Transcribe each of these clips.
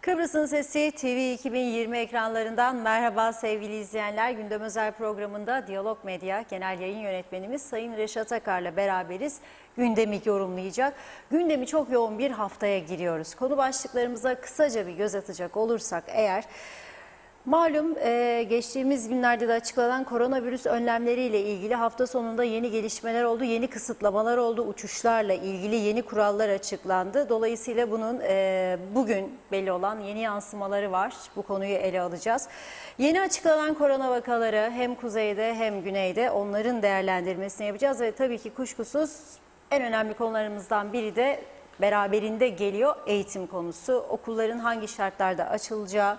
Kıbrıs'ın Sesi TV 2020 ekranlarından merhaba sevgili izleyenler. Gündem özel programında Diyalog Medya Genel Yayın Yönetmenimiz Sayın Reşat Akar'la beraberiz. Gündemi yorumlayacak. Gündemi çok yoğun bir haftaya giriyoruz. Konu başlıklarımıza kısaca bir göz atacak olursak eğer... Malum geçtiğimiz günlerde de açıklanan koronavirüs önlemleriyle ilgili hafta sonunda yeni gelişmeler oldu, yeni kısıtlamalar oldu, uçuşlarla ilgili yeni kurallar açıklandı. Dolayısıyla bunun bugün belli olan yeni yansımaları var. Bu konuyu ele alacağız. Yeni açıklanan korona vakaları hem kuzeyde hem güneyde onların değerlendirmesini yapacağız ve tabii ki kuşkusuz en önemli konularımızdan biri de beraberinde geliyor eğitim konusu. Okulların hangi şartlarda açılacağı.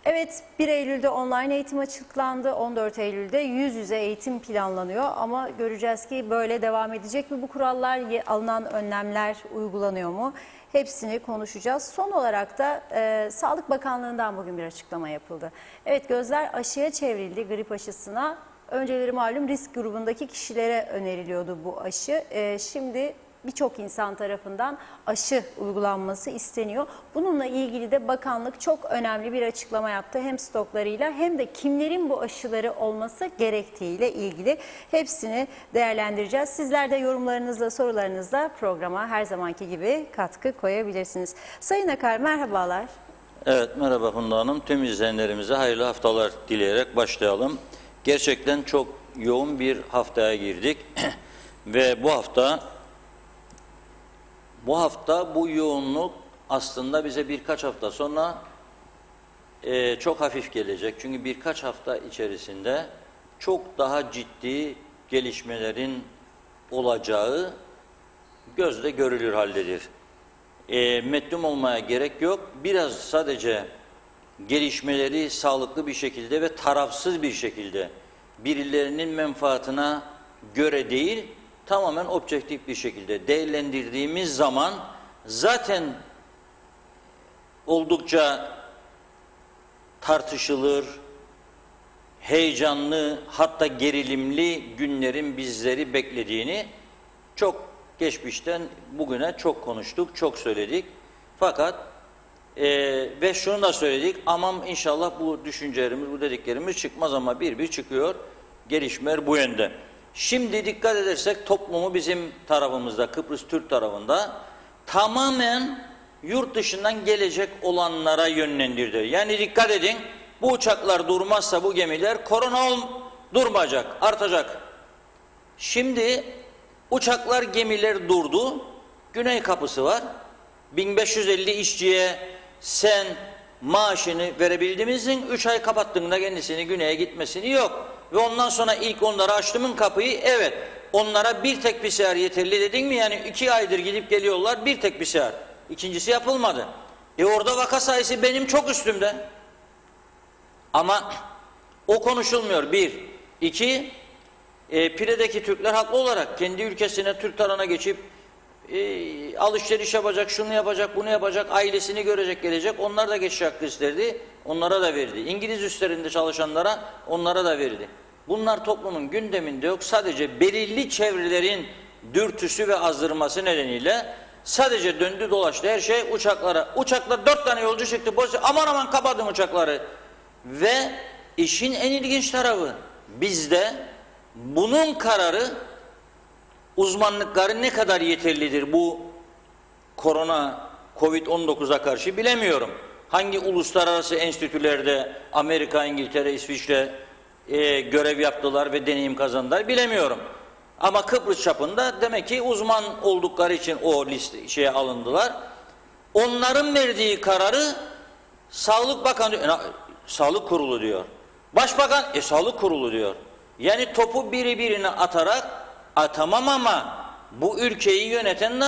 Evet, 1 Eylül'de online eğitim açıklandı, 14 Eylül'de yüz yüze eğitim planlanıyor ama göreceğiz ki böyle devam edecek mi bu kurallar, alınan önlemler uygulanıyor mu? Hepsini konuşacağız. Son olarak da Sağlık Bakanlığı'ndan bugün bir açıklama yapıldı. Evet, gözler aşıya çevrildi, grip aşısına. Önceleri malum risk grubundaki kişilere öneriliyordu bu aşı. Şimdi birçok insan tarafından aşı uygulanması isteniyor. Bununla ilgili de bakanlık çok önemli bir açıklama yaptı. Hem stoklarıyla hem de kimlerin bu aşıları olması gerektiğiyle ilgili hepsini değerlendireceğiz. Sizler de yorumlarınızla, sorularınızla programa her zamanki gibi katkı koyabilirsiniz. Sayın Akar, merhabalar. Evet, merhaba Funda Hanım. Tüm izleyenlerimize hayırlı haftalar dileyerek başlayalım. Gerçekten çok yoğun bir haftaya girdik ve bu hafta bu yoğunluk aslında bize birkaç hafta sonra çok hafif gelecek. Çünkü birkaç hafta içerisinde çok daha ciddi gelişmelerin olacağı gözle görülür haldedir. Meddum olmaya gerek yok. Biraz sadece gelişmeleri sağlıklı bir şekilde ve tarafsız bir şekilde birilerinin menfaatine göre değil, tamamen objektif bir şekilde değerlendirdiğimiz zaman zaten oldukça tartışılır, heyecanlı, hatta gerilimli günlerin bizleri beklediğini çok geçmişten bugüne çok konuştuk, çok söyledik. Fakat ve şunu da söyledik, aman inşallah bu düşüncelerimiz, bu dediklerimiz çıkmaz ama bir çıkıyor, gelişmeler bu yönde. Şimdi dikkat edersek toplumu bizim tarafımızda, Kıbrıs Türk tarafında tamamen yurt dışından gelecek olanlara yönlendirdi. Yani dikkat edin, bu uçaklar durmazsa bu gemiler durmayacak, artacak. Şimdi uçaklar, gemiler durdu. Güney kapısı var. 1550 işçiye sen maaşını verebildimizin 3 ay kapattığında kendisini güneye gitmesini yok. Ve ondan sonra ilk onlara açtımın kapıyı, evet onlara bir tek PCR yeterli dedin mi? Yani 2 aydır gidip geliyorlar, bir tek PCR. İkincisi yapılmadı. Orada vaka sayısı benim çok üstümde. Ama o konuşulmuyor. 1. 2. Pire'deki Türkler haklı olarak kendi ülkesine, Türk tarafına geçip alışveriş yapacak, şunu yapacak, bunu yapacak, ailesini görecek, gelecek. Onlar da geçiş hakkı isterdi. Onlara da verdi. İngiliz üslerinde çalışanlara onlara da verdi. Bunlar toplumun gündeminde yok. Sadece belirli çevrelerin dürtüsü ve azdırması nedeniyle sadece döndü dolaştı her şey uçaklara. Uçaklar 4 tane yolcu çıktı. Aman aman kapatın uçakları. Ve işin en ilginç tarafı bizde bunun kararı, uzmanlıkları ne kadar yeterlidir bu korona Covid-19'a karşı bilemiyorum. Hangi uluslararası enstitülerde Amerika, İngiltere, İsviçre görev yaptılar ve deneyim kazandılar bilemiyorum. Ama Kıbrıs çapında demek ki uzman oldukları için o şeye alındılar. Onların verdiği kararı Sağlık Bakanı, Sağlık Kurulu diyor. Başbakan, Sağlık Kurulu diyor. Yani topu biri birine atarak, tamam ama bu ülkeyi yöneten de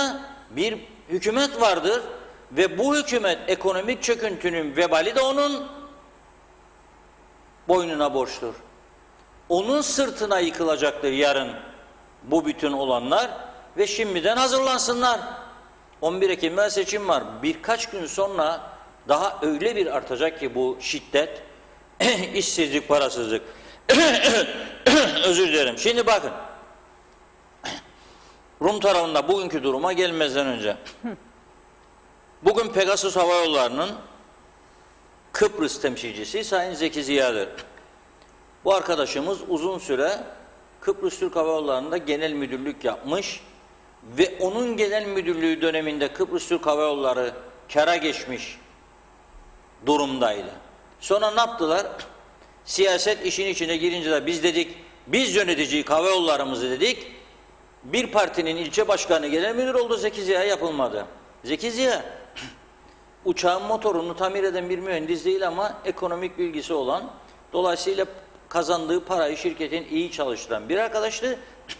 bir hükümet vardır ve bu hükümet ekonomik çöküntünün vebali de onun boynuna borçtur. Onun sırtına yıkılacaktır yarın bu bütün olanlar ve şimdiden hazırlansınlar. 11 Ekim'de seçim var. Birkaç gün sonra daha öyle bir artacak ki bu şiddet, işsizlik, parasızlık. Özür dilerim. Şimdi bakın. Rum tarafında bugünkü duruma gelmezden önce. Bugün Pegasus Hava Yolları'nın Kıbrıs temsilcisi Sayın Zeki Ziya'dır. Bu arkadaşımız uzun süre Kıbrıs Türk Hava Yolları'nda genel müdürlük yapmış ve onun genel müdürlüğü döneminde Kıbrıs Türk Hava Yolları kâra geçmiş durumdaydı. Sonra ne yaptılar? Siyaset işin içine girince de biz dedik, biz yöneticiyi hava yollarımızı dedik. Bir partinin ilçe başkanı genel müdür oldu, Zeki Ziya yapılmadı. Zeki Ziya uçağın motorunu tamir eden bir mühendis değil ama ekonomik bilgisi olan, dolayısıyla kazandığı parayı şirketin iyi çalıştıran bir arkadaştı.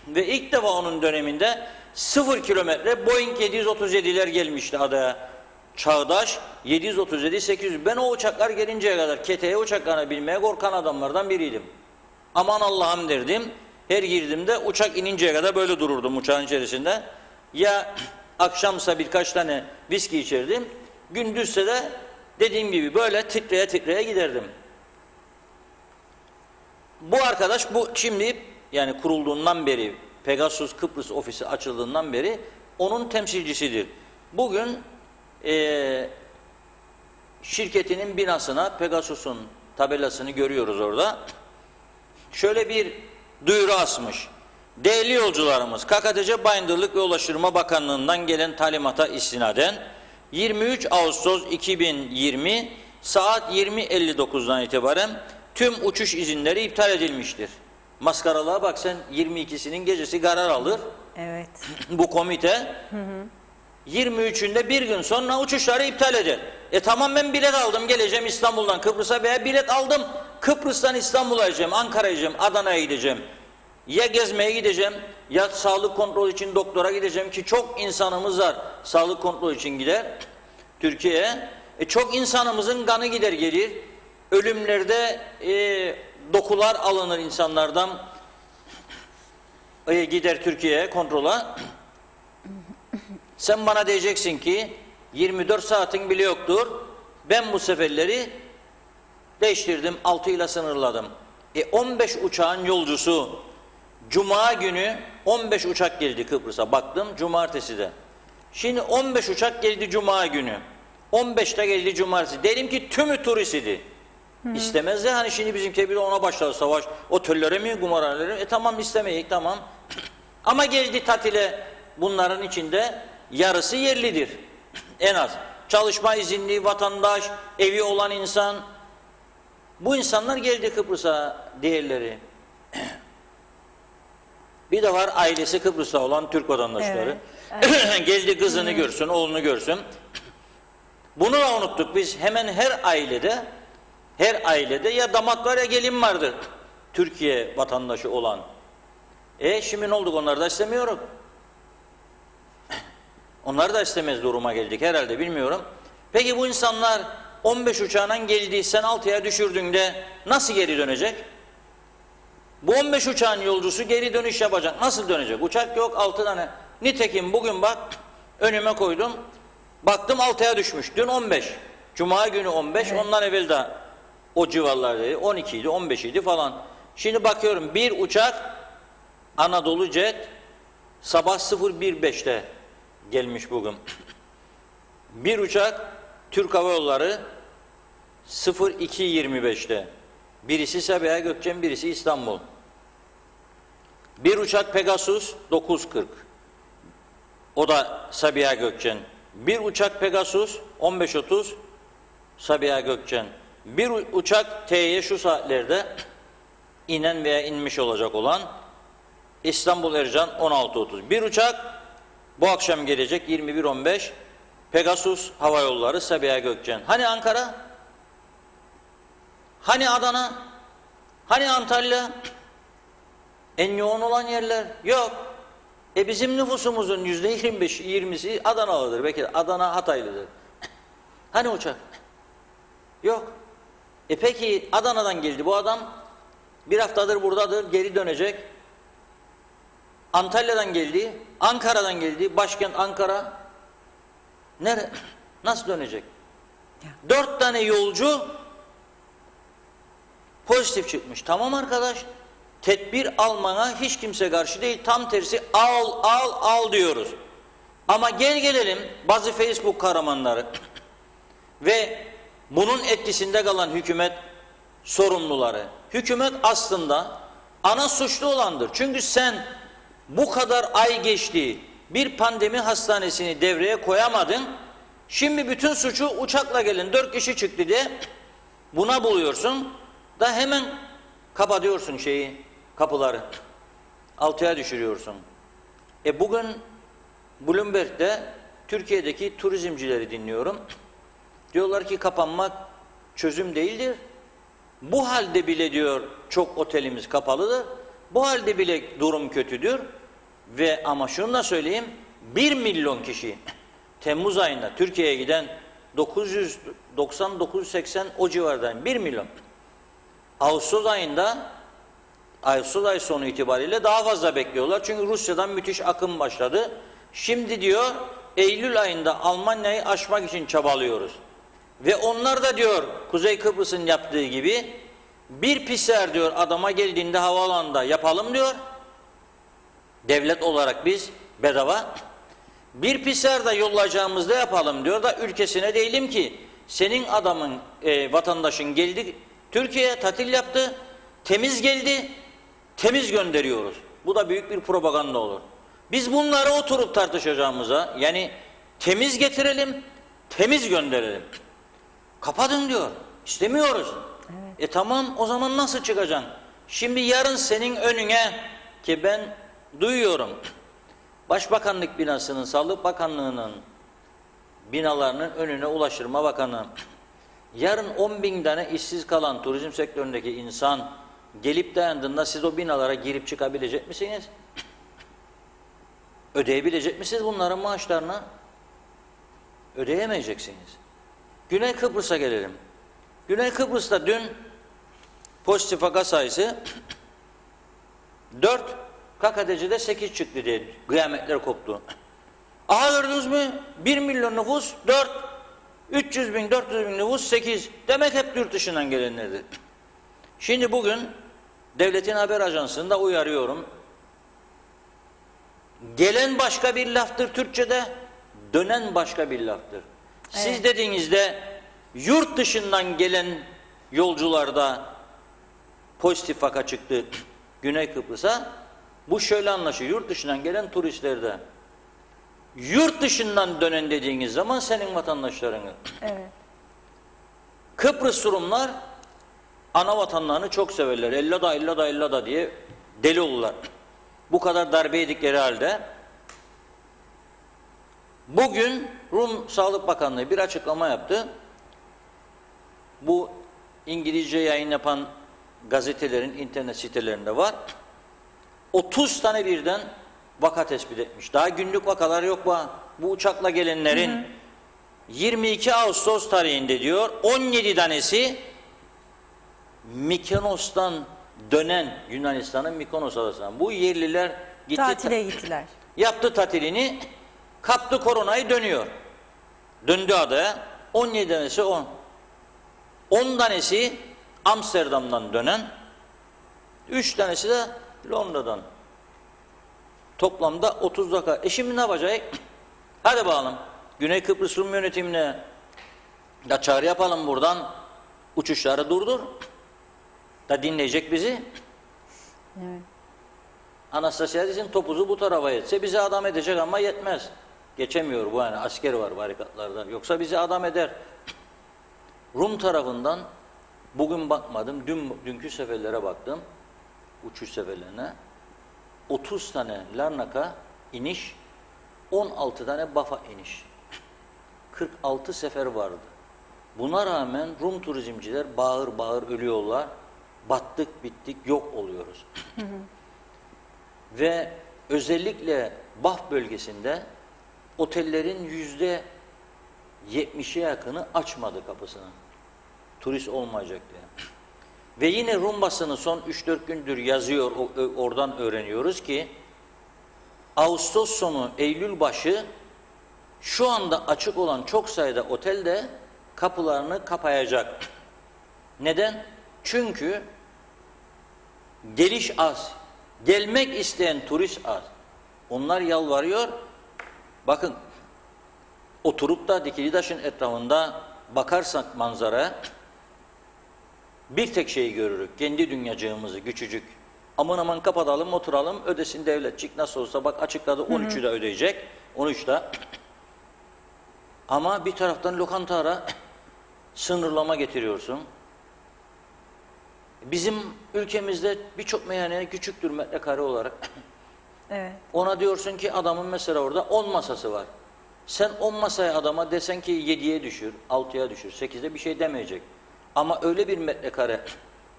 Ve ilk defa onun döneminde 0 kilometre Boeing 737'ler gelmişti adaya. Çağdaş 737-800. Ben o uçaklar gelinceye kadar KTH uçaklarına binmeye korkan adamlardan biriydim. Aman Allah'ım derdim. Her girdiğimde uçak ininceye kadar böyle dururdum uçağın içerisinde. Ya akşamsa birkaç tane viski içerdim. Gündüzse de dediğim gibi böyle titreye titreye giderdim. Bu arkadaş bu şimdi yani kurulduğundan beri Pegasus Kıbrıs ofisi açıldığından beri onun temsilcisidir. Bugün şirketinin binasına Pegasus'un tabelasını görüyoruz orada. Şöyle bir duyuru asmış. Değerli yolcularımız, KKTC Bayındırlık ve Ulaştırma Bakanlığı'ndan gelen talimata istinaden 23 Ağustos 2020 saat 20.59'dan itibaren tüm uçuş izinleri iptal edilmiştir. Maskaralığa bak sen, 22'sinin gecesi karar alır. Evet. Bu komite 23'ünde bir gün sonra uçuşları iptal eder. Tamam, ben bilet aldım, geleceğim İstanbul'dan Kıbrıs'a veya bilet aldım Kıbrıs'tan İstanbul'a gideceğim, Ankara'ya gideceğim, Adana'ya gideceğim. Ya gezmeye gideceğim ya sağlık kontrolü için doktora gideceğim ki çok insanımız var sağlık kontrolü için gider Türkiye'ye. Çok insanımızın kanı gider gelir. Ölümlerde dokular alınır insanlardan, gider Türkiye'ye kontrola. Sen bana diyeceksin ki 24 saatin bile yoktur. Ben bu seferleri değiştirdim, 6 ile sınırladım. 15 uçağın yolcusu Cuma günü 15 uçak geldi Kıbrıs'a. Baktım cumartesi de. Şimdi 15 uçak geldi Cuma günü. 15 de geldi cumartesi. Dedim ki tümü turisti. İstemez de hani şimdi bizimki bir de ona başladı savaş. Otellere mi, kumarhanelere mi? Tamam istemeyik, tamam. Ama geldi tatile, bunların içinde yarısı yerlidir. En az. Çalışma izinli vatandaş, evi olan insan. Bu insanlar geldi Kıbrıs'a, diğerleri. Bir de var ailesi Kıbrıs'ta olan Türk vatandaşları. Evet. Geldi kızını görsün, oğlunu görsün. Bunu da unuttuk biz. Hemen her ailede ya damat var ya gelin vardır. Türkiye vatandaşı olan. Şimdi ne olduk, onları da istemiyorum. Onları da istemez duruma geldik herhalde, bilmiyorum. Peki bu insanlar 15 uçağına geldi, sen 6'ya düşürdüğünde nasıl geri dönecek? Bu 15 uçağın yolcusu geri dönüş yapacak. Nasıl dönecek? Uçak yok, 6 tane. Nitekim bugün bak önüme koydum. Baktım 6'ya düşmüş. Dün 15. Cuma günü 15. Evet. Ondan evvel de o civarlardaydı. 12 idi, 15 idi falan. Şimdi bakıyorum bir uçak Anadolu Jet sabah 01.05'te gelmiş bugün. Bir uçak Türk Hava Yolları 02.25'te. Birisi Sabiha Gökçen, birisi İstanbul. Bir uçak Pegasus 9.40. O da Sabiha Gökçen. Bir uçak Pegasus 15.30 Sabiha Gökçen. Bir uçak TY şu saatlerde inen veya inmiş olacak olan İstanbul Ercan 16.30. Bir uçak bu akşam gelecek 21.15 Pegasus Hava Yolları Sabiha Gökçen. Hani Ankara? Hani Adana? Hani Antalya? En yoğun olan yerler yok. Bizim nüfusumuzun %25-20'si Adanalıdır. Belki Adana Hataylıdır. Hani uçak? Yok. Peki Adana'dan geldi bu adam. Bir haftadır buradadır. Geri dönecek. Antalya'dan geldi. Ankara'dan geldi. Başkent Ankara. Nerede? Nasıl dönecek? 4 tane yolcu pozitif çıkmış. Tamam arkadaş. Tedbir almana hiç kimse karşı değil. Tam tersi al diyoruz. Ama gelelim bazı Facebook kahramanları ve Bunun etkisinde kalan hükümet sorumluları. Hükümet aslında ana suçlu olandır. Çünkü sen bu kadar ay geçti, bir pandemi hastanesini devreye koyamadın. Şimdi bütün suçu uçakla gelin 4 kişi çıktı diye buna buluyorsun. Da hemen kapatıyorsun kapıları. Altıya düşürüyorsun. Bugün Bloomberg'de Türkiye'deki turizmcileri dinliyorum. Diyorlar ki kapanmak çözüm değildir. Bu halde bile diyor çok otelimiz kapalıdır. Bu halde bile durum kötüdür. Ama şunu da söyleyeyim, 1 milyon kişi Temmuz ayında Türkiye'ye giden 990-980 o civardan 1 milyon. Ağustos ay sonu itibariyle daha fazla bekliyorlar. Çünkü Rusya'dan müthiş akım başladı. Şimdi diyor Eylül ayında Almanya'yı aşmak için çabalıyoruz. Ve onlar da diyor Kuzey Kıbrıs'ın yaptığı gibi bir PCR diyor adama geldiğinde havaalanında yapalım diyor. Devlet olarak biz bedava. Bir PCR da yollayacağımızda yapalım diyor da ülkesine diyelim ki senin adamın vatandaşın geldi Türkiye'ye tatil yaptı, temiz geldi, temiz gönderiyoruz. Bu da büyük bir propaganda olur. Biz bunları oturup tartışacağımıza yani temiz getirelim, temiz gönderelim. Kapatın diyor. İstemiyoruz. Evet. Tamam o zaman nasıl çıkacaksın? Şimdi yarın senin önüne ki ben duyuyorum Başbakanlık binasının, Sağlık Bakanlığı'nın binalarının önüne Ulaştırma Bakanı yarın 10.000 tane işsiz kalan turizm sektöründeki insan gelip dayandığında siz o binalara girip çıkabilecek misiniz? Ödeyebilecek misiniz bunların maaşlarını? Ödeyemeyeceksiniz. Güney Kıbrıs'a gelelim. Güney Kıbrıs'ta dün pozitif vaka sayısı 4, KKTC'de 8 çıktı diye kıyametler koptu. Aha gördünüz mü? 1 milyon nüfus 4, 300 bin, 400 bin nüfus 8. Demek hep yurt dışından gelenlerdi. Şimdi bugün devletin haber ajansında uyarıyorum. Gelen başka bir laftır Türkçe'de, dönen başka bir laftır. Siz evet. Dediğinizde yurt dışından gelen yolcularda pozitif vaka çıktı Güney Kıbrıs'a. Bu şöyle anlaşılıyor. Yurt dışından gelen turistlerde. Yurt dışından dönen dediğiniz zaman senin vatandaşlarını. Evet. Kıbrıs Rumlar ana vatanlarını çok severler. Ellada diye deli olurlar. Bu kadar darbe yedikleri halde bugün Rum Sağlık Bakanlığı bir açıklama yaptı. Bu İngilizce yayın yapan gazetelerin internet sitelerinde var. 30 tane birden vaka tespit etmiş. Daha günlük vakalar yok bu uçakla gelenlerin 22 Ağustos tarihinde diyor 17 tanesi Mikonos'tan dönen Yunanistan'ın Mikonos adasından. Bu yerliler gitti, tatile gittiler. Yaptı tatilini, kaptı koronayı dönüyor. Döndü adaya. 17 tanesi 10. 10 tanesi Amsterdam'dan dönen, 3 tanesi de Londra'dan. Toplamda 30 vaka. Şimdi ne yapacak? Hadi bakalım. Güney Kıbrıs Rum yönetimine da çağrı yapalım buradan. Uçuşları durdur. Da dinleyecek bizi. Evet. Anastasiadis'in topuzu bu tarafa yetse bizi adam edecek ama yetmez. Geçemiyor bu yani asker var barikatlarda. Yoksa bizi adam eder. Rum tarafından bugün bakmadım. Dünkü seferlere baktım. Uçuş seferlerine. 30 tane Larnaka iniş, 16 tane Bafa iniş. 46 sefer vardı. Buna rağmen Rum turizmciler bağır bağır ölüyorlar. Battık, bittik, yok oluyoruz. Ve özellikle Baf bölgesinde otellerin %70'e yakını açmadı kapısını. Turist olmayacak diye. Ve yine Rum basını son 3-4 gündür yazıyor, oradan öğreniyoruz ki Ağustos sonu, Eylül başı şu anda açık olan çok sayıda otel de kapılarını kapayacak. Neden? Çünkü geliş az. Gelmek isteyen turist az. Onlar yalvarıyor. Bakın, oturup da Dikilidaş'ın etrafında bakarsak manzara, bir tek şeyi görürük. Kendi dünyacığımızı, küçücük. Aman aman kapatalım, oturalım, ödesin devletçik nasıl olsa. Bak açıkladı, 13'ü de ödeyecek. 13'te. Ama bir taraftan lokantara sınırlama getiriyorsun. Bizim ülkemizde birçok meyhane küçüktür metrekare olarak. Evet. Ona diyorsun ki adamın mesela orada 10 masası var. Sen 10 masaya adama desen ki 7'ye düşür, 6'ya düşür, 8'de bir şey demeyecek. Ama öyle bir metrekare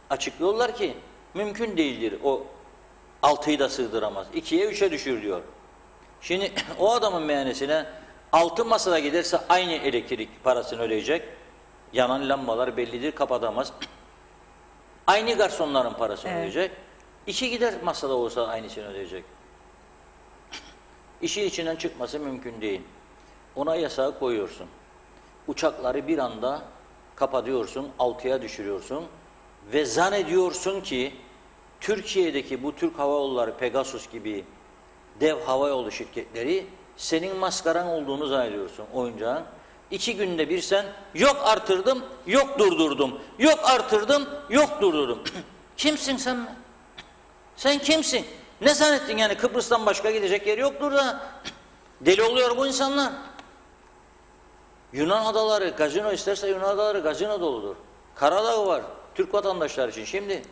açıklıyorlar ki mümkün değildir. O 6'yı da sığdıramaz. 2'ye 3'e düşür diyor. Şimdi o adamın meyhanesine 6 masada giderse aynı elektrik parasını ödeyecek. Yanan lambalar bellidir, kapatamaz. Aynı garsonların parasını ödeyecek. 2 gider masada olsa aynısını ödeyecek. İşin içinden çıkması mümkün değil. Ona yasağı koyuyorsun. Uçakları bir anda kapatıyorsun, 6'ya düşürüyorsun ve zannediyorsun ki Türkiye'deki bu Türk Hava Yolları, Pegasus gibi dev havayolu şirketleri senin maskaran olduğunu zannediyorsun, oyuncağın. 2 günde bir sen yok artırdım, yok durdurdum, yok artırdım, yok durdurdum. Kimsin sen? Sen kimsin? Ne zannettin yani Kıbrıs'tan başka gidecek yer yoktur da deli oluyor bu insanlar. Yunan adaları, gazino isterse Yunan adaları gazino doludur. Karadağ var Türk vatandaşlar için şimdi.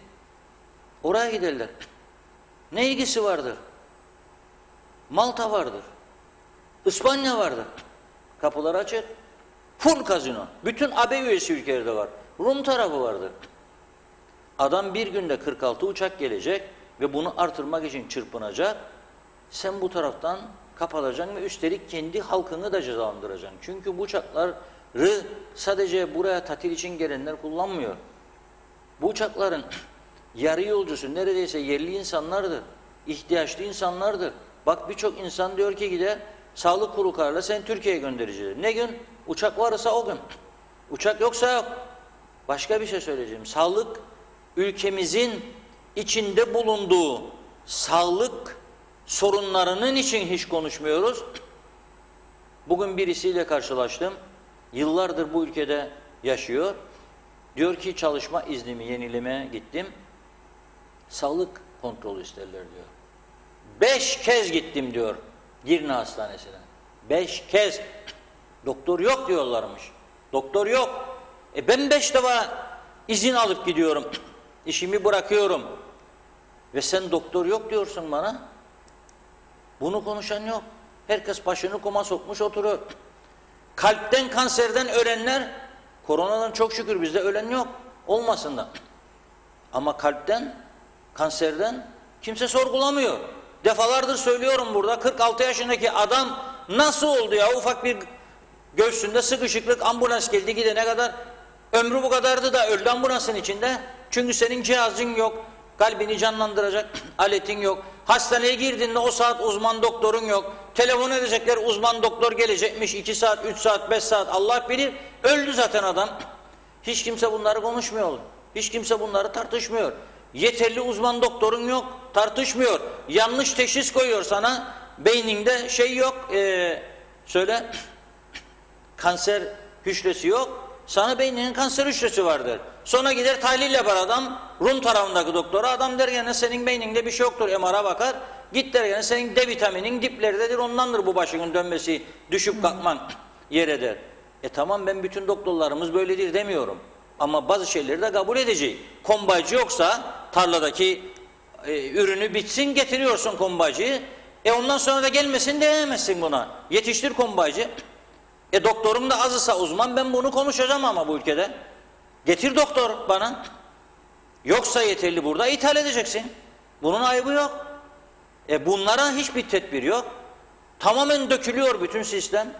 Oraya giderler. Ne ilgisi vardır? Malta vardır. İspanya vardır. Kapılar açık. Full gazino. Bütün AB üyesi ülkelerde var. Rum tarafı vardır. Adam bir günde 46 uçak gelecek ve bunu artırmak için çırpınacak. Sen bu taraftan kapatacaksın ve üstelik kendi halkını da cezalandıracaksın. Çünkü bu uçakları sadece buraya tatil için gelenler kullanmıyor. Bu uçakların yarı yolcusu neredeyse yerli insanlardır. İhtiyaçlı insanlardır. Bak birçok insan diyor ki gider sağlık kurulu kararıyla seni Türkiye'ye göndereceğiz. Ne gün? Uçak varsa o gün. Uçak yoksa yok. Başka bir şey söyleyeceğim. Sağlık ülkemizin içinde bulunduğu sağlık sorunlarının için hiç konuşmuyoruz. Bugün birisiyle karşılaştım. Yıllardır bu ülkede yaşıyor. Diyor ki çalışma iznimi yenilemeye gittim. Sağlık kontrolü isterler diyor. 5 kez gittim diyor Girne Hastanesi'ne. 5 kez. Doktor yok diyorlarmış. Doktor yok. Ben 5 defa izin alıp gidiyorum. İşimi bırakıyorum. Ve sen doktor yok diyorsun bana. Bunu konuşan yok. Herkes başını kuma sokmuş oturuyor. Kalpten, kanserden ölenler, koronadan çok şükür bizde ölen yok. Olmasın da. Ama kalpten, kanserden kimse sorgulamıyor. Defalardır söylüyorum burada, 46 yaşındaki adam nasıl oldu ya? Ufak bir göğsünde sıkışıklık, ambulans geldi gidene kadar ömrü bu kadardı da öldü ambulansın içinde. Çünkü senin cihazın yok, kalbini canlandıracak aletin yok. Hastaneye girdiğinde o saat uzman doktorun yok. Telefon edecekler, uzman doktor gelecekmiş 2 saat, 3 saat, 5 saat Allah bilir. Öldü zaten adam. Hiç kimse bunları konuşmuyor. Hiç kimse bunları tartışmıyor. Yeterli uzman doktorun yok, tartışmıyor. Yanlış teşhis koyuyor sana. Beyninde şey yok, söyle, kanser hücresi yok. Sana beyninin kanser hücresi vardır. Sonra gider tahlil yapar adam, Rum tarafındaki doktora. Adam der gene senin beyninde bir şey yoktur, MR'a bakar. Git der gene senin D vitaminin diplerdedir, ondandır bu başının dönmesi, düşüp kalkman yer eder. Tamam ben bütün doktorlarımız böyledir demiyorum. Ama bazı şeyleri de kabul edeceğim. Kombaycı yoksa tarladaki ürünü bitsin getiriyorsun kombaycıyı. Ondan sonra da gelmesin diyemezsin buna. Yetiştir kombaycı. Doktorum da azısa uzman ben bunu konuşacağım ama bu ülkede. Getir doktor bana. Yoksa yeterli burada ithal edeceksin. Bunun ayıbı yok. Bunlara hiçbir tedbir yok. Tamamen dökülüyor bütün sistem.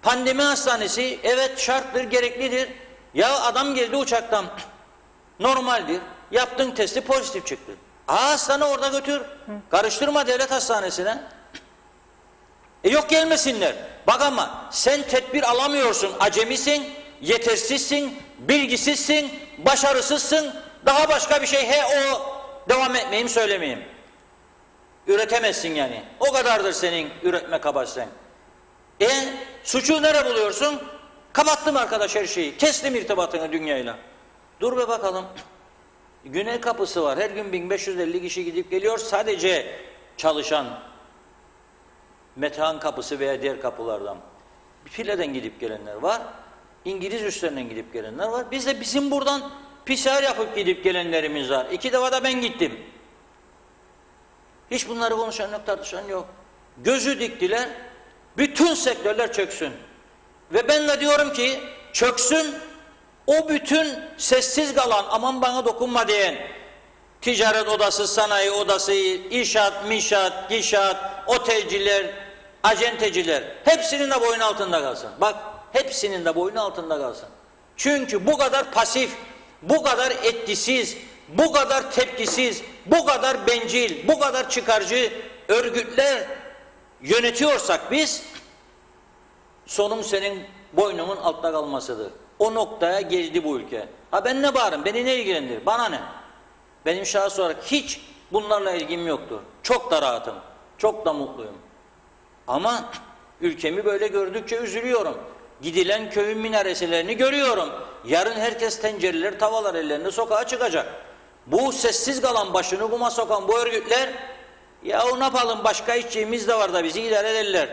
Pandemi hastanesi evet şarttır, gereklidir. Ya adam geldi uçaktan. Normaldir. Yaptığın testi pozitif çıktı. Hastane orada götür. Karıştırma devlet hastanesine. Yok gelmesinler. Bak ama sen tedbir alamıyorsun. Acemisin, yetersizsin, bilgisizsin, başarısızsın. Daha başka bir şey o devam etmeyeyim söylemeyeyim. Üretemezsin yani. O kadardır senin üretme kapasiten. Suçu nereye buluyorsun? Kapattım arkadaş her şeyi. Kestim irtibatını dünyayla. Dur be bakalım. Güney kapısı var. Her gün 1550 kişi gidip geliyor. Sadece çalışan Metehan kapısı veya diğer kapılardan. File'den gidip gelenler var. İngiliz üstlerinden gidip gelenler var. Biz de bizim buradan PCR yapıp gidip gelenlerimiz var. 2 defa da ben gittim. Hiç bunları konuşan yok, tartışan yok. Gözü diktiler. Bütün sektörler çöksün. Ve ben de diyorum ki çöksün. O bütün sessiz kalan, aman bana dokunma diyen ticaret odası, sanayi odası, inşaat, mişaat, gişaat, otelciler, acenteciler hepsinin de boyun altında kalsın. Bak, hepsinin de boyun altında kalsın. Çünkü bu kadar pasif, bu kadar etkisiz, bu kadar tepkisiz, bu kadar bencil, bu kadar çıkarcı örgütler yönetiyorsak biz, sonun senin boynunun altta kalmasıdır. O noktaya geldi bu ülke. Ha ben ne bağırırım? Beni ne ilgilendirir? Bana ne? Benim şahıs olarak hiç bunlarla ilgim yoktur. Çok da rahatım. Çok da mutluyum. Ama ülkemi böyle gördükçe üzülüyorum. Gidilen köyün minaresilerini görüyorum. Yarın herkes tencereler, tavalar ellerinde sokağa çıkacak. Bu sessiz kalan, başını kuma sokan bu örgütler, ya ne yapalım, başka işçiliğimiz de var da bizi idare ederler.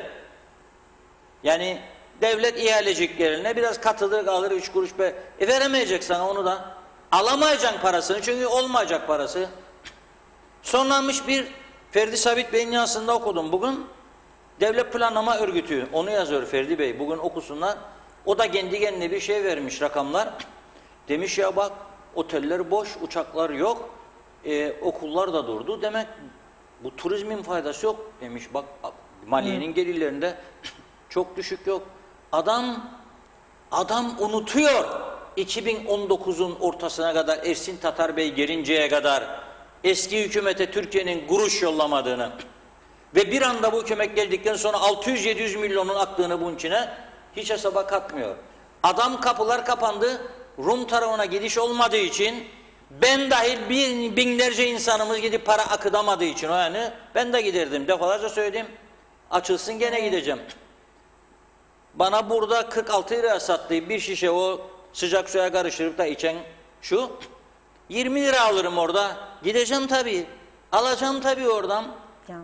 Yani devlet ihaleciklerine biraz katılır kalır 3 kuruş be. Veremeyecek sana onu da. Alamayacaksın parasını çünkü olmayacak parası. Sonlanmış bir Ferdi Sabit Bey'in yazısında okudum bugün. Devlet Planlama Örgütü, onu yazıyor Ferdi Bey, bugün okusunlar. O da kendi kendine bir şey vermiş, rakamlar. Demiş ya bak, oteller boş, uçaklar yok, okullar da durdu. Demek bu turizmin faydası yok demiş. Bak maliyenin gelirlerinde çok düşük yok. Adam unutuyor 2019'un ortasına kadar, Ersin Tatar Bey gelinceye kadar eski hükümete Türkiye'nin kuruş yollamadığını ve bir anda bu hükümet geldikten sonra 600-700 milyonun aktığını bunun içine hiç hesaba katmıyor. Adam kapılar kapandı, Rum tarafına gidiş olmadığı için, ben dahil binlerce insanımız gidip para akıdamadığı için, o yani ben de giderdim, defalarca söyledim, açılsın gene gideceğim. Bana burada 46 liraya sattığı bir şişe o sıcak suya karıştırıp da içen şu, 20 lira alırım orada. Gideceğim tabii. Alacağım tabii oradan. Ya.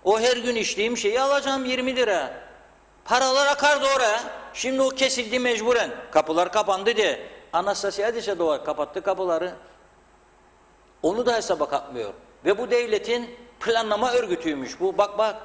O her gün içtiğim şeyi alacağım 20 lira. Paralar akardı oraya. Şimdi o kesildi mecburen. Kapılar kapandı diye. Anastasiadis'e doğru kapattı kapıları. Onu da hesaba katmıyor. Ve bu devletin planlama örgütüymüş bu. Bak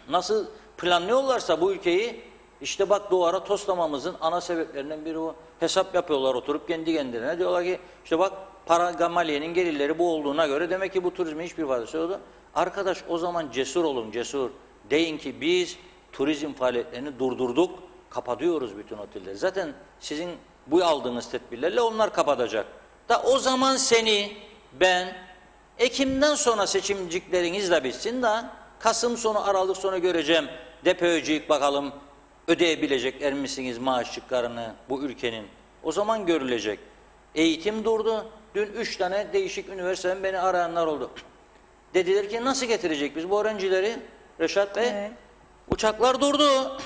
nasıl planlıyorlarsa bu ülkeyi, işte bak duvara toslamamızın ana sebeplerinden biri o. Hesap yapıyorlar oturup kendi kendilerine. Diyorlar ki işte bak para maliyenin gelirleri bu olduğuna göre demek ki bu turizmin hiçbir faydası yok. Arkadaş o zaman cesur olun, cesur. Deyin ki biz turizm faaliyetlerini durdurduk, kapatıyoruz bütün otelleri. Zaten sizin bu aldığınız tedbirlerle onlar kapatacak. Da o zaman seni ben Ekim'den sonra seçimcikleriniz de bitsin de Kasım sonu Aralık sonu göreceğim. Depöycük bakalım ödeyebilecekler misiniz maaşlıklarını bu ülkenin? O zaman görülecek. Eğitim durdu. Dün 3 tane değişik üniversiteden beni arayanlar oldu. Dediler ki nasıl getirecek biz bu öğrencileri Reşat Bey? Evet. Uçaklar durdu.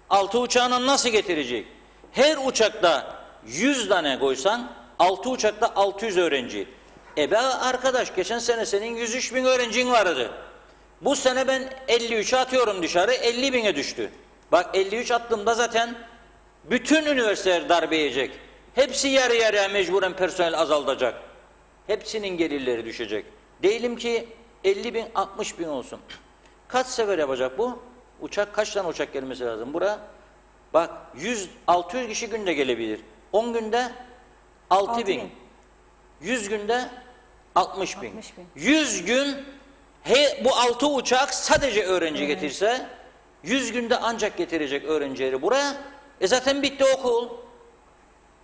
6 uçağına nasıl getirecek? Her uçakta 100 tane koysan 6 uçakta 600 öğrenci. Be arkadaş geçen sene senin 103 bin öğrencin vardı. Bu sene ben 53'e atıyorum dışarı, 50 bine düştü. Bak 53 attığımda zaten bütün üniversiteler darbe yiyecek. Hepsi yarı yarıya mecburen personel azaltacak. Hepsinin gelirleri düşecek. Diyelim ki 50 bin 60 bin olsun. Kaç sefer yapacak bu? Uçak kaç tane uçak gelmesi lazım? Buraya bak 600 kişi günde gelebilir. 10 günde 6 bin. 100 günde 60 bin. 100 gün bu 6 uçak sadece öğrenci getirse 100 günde ancak getirecek öğrencileri buraya. Zaten bitti okul.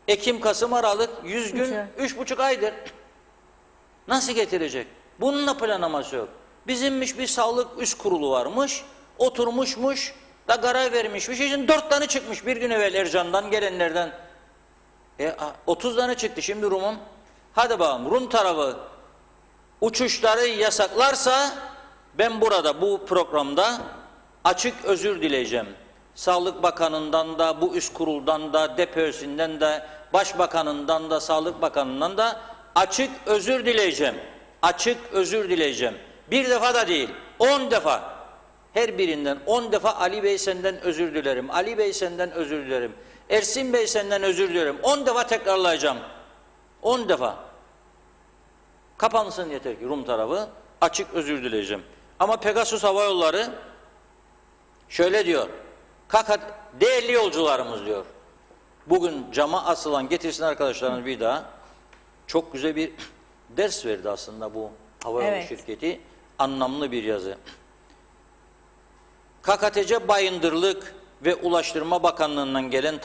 Ekim, Kasım, Aralık 100 gün 3,5 aydır. Nasıl getirecek? Bununla planlaması yok. Bizimmiş bir sağlık üst kurulu varmış. Oturmuşmuş da karar vermişmiş. Şimdi 4 tane çıkmış bir gün evvel Ercan'dan gelenlerden. 30 tane çıktı şimdi Rum'un. Hadi bakalım Rum tarafı uçuşları yasaklarsa ben burada bu programda açık özür dileyeceğim. Sağlık Bakanı'ndan da, bu üst kuruldan da, DPÖ'sünden de, Başbakanı'ndan da, Sağlık Bakanı'ndan da açık özür dileyeceğim. Açık özür dileyeceğim. Bir defa da değil, 10 defa. Her birinden 10 defa Ali Bey senden özür dilerim. Ali Bey senden özür dilerim. Ersin Bey senden özür dilerim. 10 defa tekrarlayacağım. 10 defa. Kapansın yeter ki Rum tarafı. Açık özür dileyeceğim. Ama Pegasus Hava Yolları şöyle diyor. Değerli yolcularımız diyor. Bugün cama asılan, getirsin arkadaşlarınız bir daha. Çok güzel bir ders verdi aslında bu havayolu şirketi. Anlamlı bir yazı. KKTC Bayındırlık ve Ulaştırma Bakanlığı'ndan gelen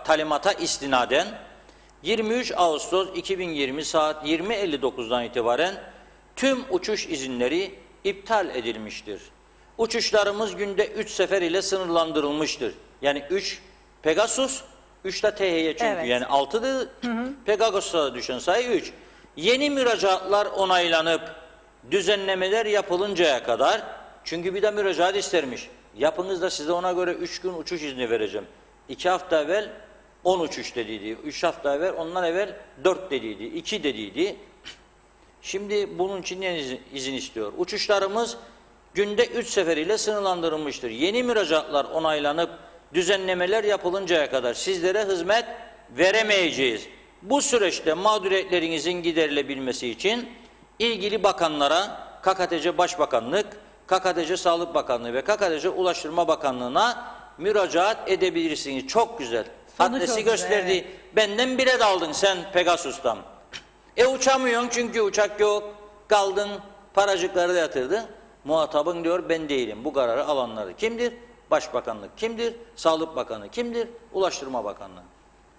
talimata istinaden 23 Ağustos 2020 saat 20.59'dan itibaren tüm uçuş izinleri iptal edilmiştir. Uçuşlarımız günde 3 sefer ile sınırlandırılmıştır. Yani 3 Pegasus, 3 de THY çünkü yani 6'dı. Pegasus'a düşen sayı 3. Yeni müracaatlar onaylanıp düzenlemeler yapılıncaya kadar, çünkü bir de müracaat istermiş. Yapınız da size ona göre 3 gün uçuş izni vereceğim. 2 hafta evvel 10 uçuş dediydi. 3 hafta evvel, ondan evvel 4 dediydi. 2 dediydi. Şimdi bunun için izin istiyor. Uçuşlarımız günde 3 sefer ile sınırlandırılmıştır. Yeni müracaatlar onaylanıp düzenlemeler yapılıncaya kadar sizlere hizmet veremeyeceğiz. Bu süreçte mağduriyetlerinizin giderilebilmesi için ilgili bakanlara KKTC Başbakanlık, KKTC Sağlık Bakanlığı ve KKTC Ulaştırma Bakanlığı'na müracaat edebilirsiniz. Çok güzel. Sonu Adresi çok gösterdi. güzel, Benden bilet aldın sen Pegasus'tan. Uçamıyorsun çünkü uçak yok. Kaldın, paracıkları da yatırdı. Muhatabın diyor ben değilim. Bu kararı alanları kimdir? Başbakanlık kimdir? Sağlık Bakanı kimdir? Ulaştırma Bakanlığı.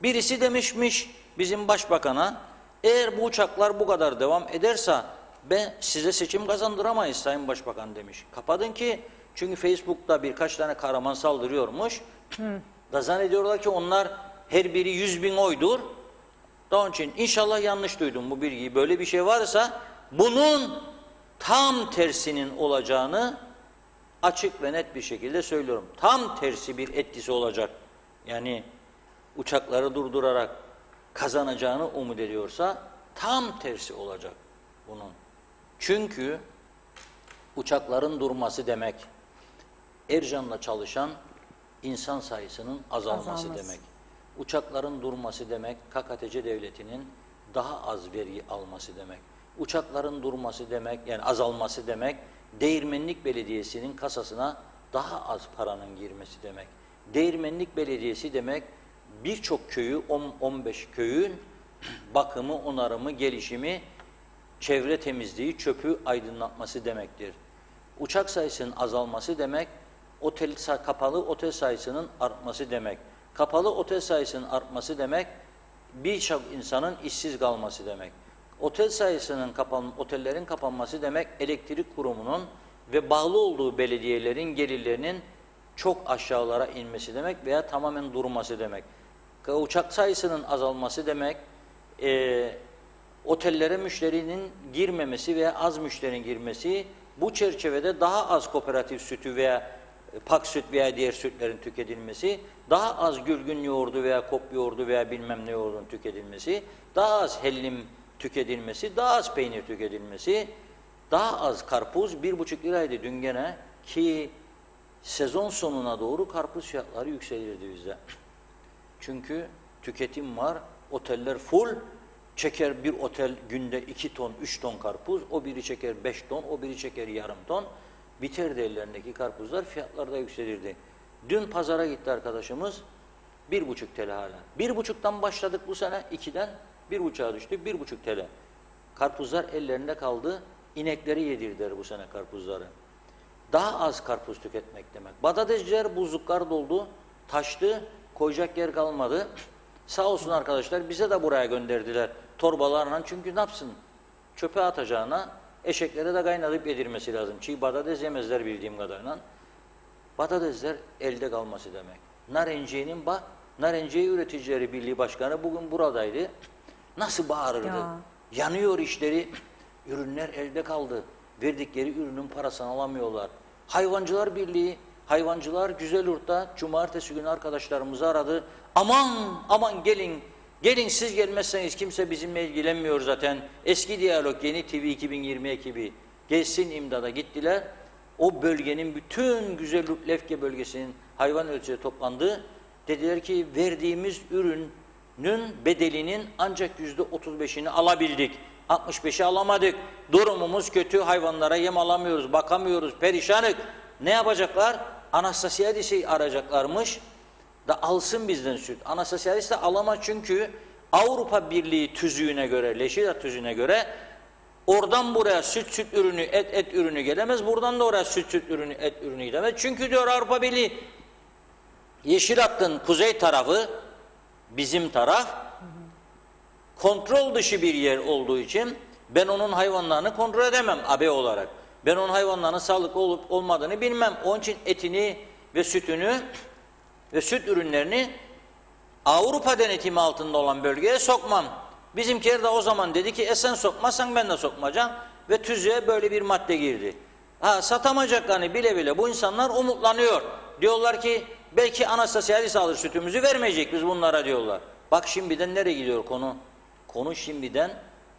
Birisi demişmiş bizim başbakana, eğer bu uçaklar bu kadar devam ederse ben size seçim kazandıramayız Sayın Başbakan demiş. Kapadın ki çünkü Facebook'ta birkaç tane kahraman saldırıyormuş. Da zannediyorlar ki onlar her biri 100.000 oydur. Daha onun için inşallah yanlış duydum bu bilgiyi. Böyle bir şey varsa bunun tam tersinin olacağını açık ve net bir şekilde söylüyorum. Tam tersi bir etkisi olacak. Yani uçakları durdurarak kazanacağını umut ediyorsa tam tersi olacak bunun. Çünkü uçakların durması demek Ercan'la çalışan insan sayısının azalması demek. Uçakların durması demek KKTC devletinin daha az vergi alması demek. Uçakların durması demek, yani azalması demek, Değirmenlik Belediyesi'nin kasasına daha az paranın girmesi demek. Değirmenlik Belediyesi demek birçok köyü, 10-15 köyün bakımı, onarımı, gelişimi, çevre temizliği, çöpü aydınlatması demektir. Uçak sayısının azalması demek, kapalı otel sayısının artması demek. Kapalı otel sayısının artması demek, birçok insanın işsiz kalması demek. Otel sayısının otellerin kapanması demek, elektrik kurumunun ve bağlı olduğu belediyelerin gelirlerinin çok aşağılara inmesi demek veya tamamen durması demek. Uçak sayısının azalması demek, otellere müşterinin girmemesi veya az müşterinin girmesi, bu çerçevede daha az kooperatif sütü veya pak süt veya diğer sütlerin tüketilmesi, daha az gülgün yoğurdu veya kop yoğurdu veya bilmem ne yoğurdun tüketilmesi, daha az hellim tüketilmesi, daha az peynir tüketilmesi, daha az karpuz, 1,5 liraydı dün gene ki sezon sonuna doğru karpuz fiyatları yükselirdi bizde. Çünkü tüketim var, oteller full, çeker bir otel günde 2 ton, 3 ton karpuz, o biri çeker 5 ton, o biri çeker yarım ton. Biterdi ellerindeki karpuzlar, fiyatlar da yükselirdi. Dün pazara gitti arkadaşımız, 1,5 TL hala. 1,5'tan başladık bu sene, 2'den 1,5'a düştük, 1,5 TL. Karpuzlar ellerinde kaldı, inekleri yedirdiler bu sene karpuzları. Daha az karpuz tüketmek demek. Patatesciler buzluklar doldu, taştı, koyacak yer kalmadı. Sağ olsun arkadaşlar, bize de buraya gönderdiler torbalarla. Çünkü ne yapsın? Çöpe atacağına eşeklere de kaynatıp yedirmesi lazım. Çiğ patates yemezler bildiğim kadarıyla. Patatesler elde kalması demek. Narenciye'nin Narenciye Üreticileri Birliği Başkanı bugün buradaydı. Nasıl bağırırdı? Ya. Yanıyor işleri, ürünler elde kaldı. Verdikleri ürünün parasını alamıyorlar. Hayvancılar Birliği Hayvancılar Güzelurt'ta cumartesi günü arkadaşlarımızı aradı. Aman gelin. Gelin siz gelmezseniz kimse bizimle ilgilenmiyor zaten. Eski Diyalog Yeni TV 2020 ekibi gelsin imdada gittiler. O bölgenin bütün Güzelurt Lefke bölgesinin hayvan ölçüleri toplandı. Dediler ki verdiğimiz ürünün bedelinin ancak %35'ini alabildik. 65'i alamadık. Durumumuz kötü. Hayvanlara yem alamıyoruz, bakamıyoruz, perişanık. Ne yapacaklar? Anastasiadis'i arayacaklarmış da alsın bizden süt. Anastasiadis de alamaz çünkü Avrupa Birliği tüzüğüne göre, Leşida tüzüğüne göre oradan buraya süt ürünü, et ürünü gelemez. Buradan da oraya süt ürünü, et ürünü gidemez. Çünkü diyor Avrupa Birliği Yeşil Hattın kuzey tarafı bizim taraf kontrol dışı bir yer olduğu için ben onun hayvanlarını kontrol edemem AB olarak. Ben onun hayvanlarının sağlıklı olup olmadığını bilmem. Onun için etini ve sütünü ve süt ürünlerini Avrupa denetimi altında olan bölgeye sokmam. Bizimkiler de o zaman dedi ki sen sokmazsan ben de sokmayacağım ve tüzüğe böyle bir madde girdi. Satamayacaklarını bile bile bu insanlar umutlanıyor. Diyorlar ki belki Anastasiadis alır sütümüzü vermeyecek biz bunlara diyorlar. Bak şimdiden nereye gidiyor konu? Konu şimdiden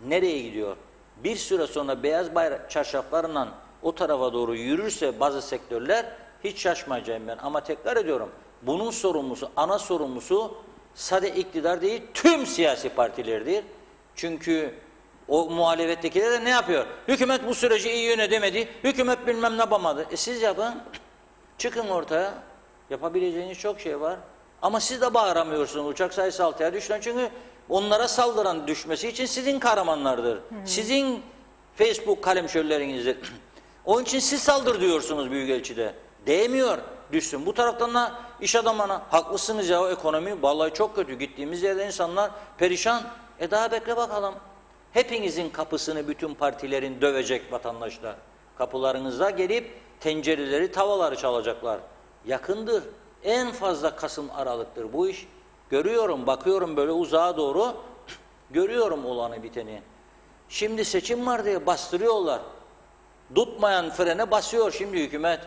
nereye gidiyor? Bir süre sonra beyaz bayrak çarşaflarla o tarafa doğru yürürse bazı sektörler hiç şaşmayacağım ben. Ama tekrar ediyorum bunun sorumlusu, ana sorumlusu sadece iktidar değil tüm siyasi partilerdir. Çünkü o muhalefettekiler de ne yapıyor? Hükümet bu süreci iyi yönetemedi, hükümet bilmem ne yapamadı. Siz yapın, çıkın ortaya. Yapabileceğiniz çok şey var. Ama siz de bağıramıyorsunuz. Uçak sayısı 6'ya düştü. Çünkü onlara saldıran düşmesi için sizin kahramanlardır. Sizin Facebook kalemşörlerinizdir. Onun için siz saldır diyorsunuz Büyükelçide. Değmiyor. Düşsün. Bu taraftan da iş adamına haklısınız ya o ekonomi vallahi çok kötü. Gittiğimiz yerde insanlar perişan. Daha bekle bakalım. Hepinizin kapısını bütün partilerin dövecek vatandaşlar. Kapılarınıza gelip tencereleri, tavaları çalacaklar. Yakındır. En fazla Kasım Aralık'tır bu iş. Görüyorum, bakıyorum böyle uzağa doğru. Görüyorum olanı biteni. Şimdi seçim var diye bastırıyorlar. Tutmayan frene basıyor şimdi hükümet.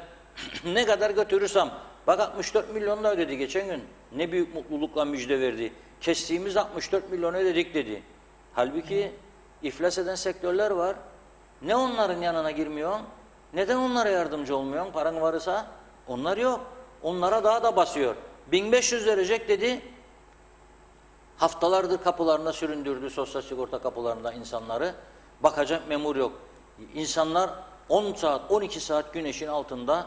Ne kadar götürürsem. Bak 64 milyon da ödedi geçen gün. Ne büyük mutlulukla müjde verdi. Kestiğimiz 64 milyon ödedik dedi. Halbuki iflas eden sektörler var. Ne onların yanına girmiyor? Neden onlara yardımcı olmuyor? Paran varsa onlar yok. Onlara daha da basıyor. 1500 verecek dedi. Haftalardır kapılarına süründürdü sosyal sigorta kapılarında insanları. Bakacak memur yok. İnsanlar 10 saat, 12 saat güneşin altında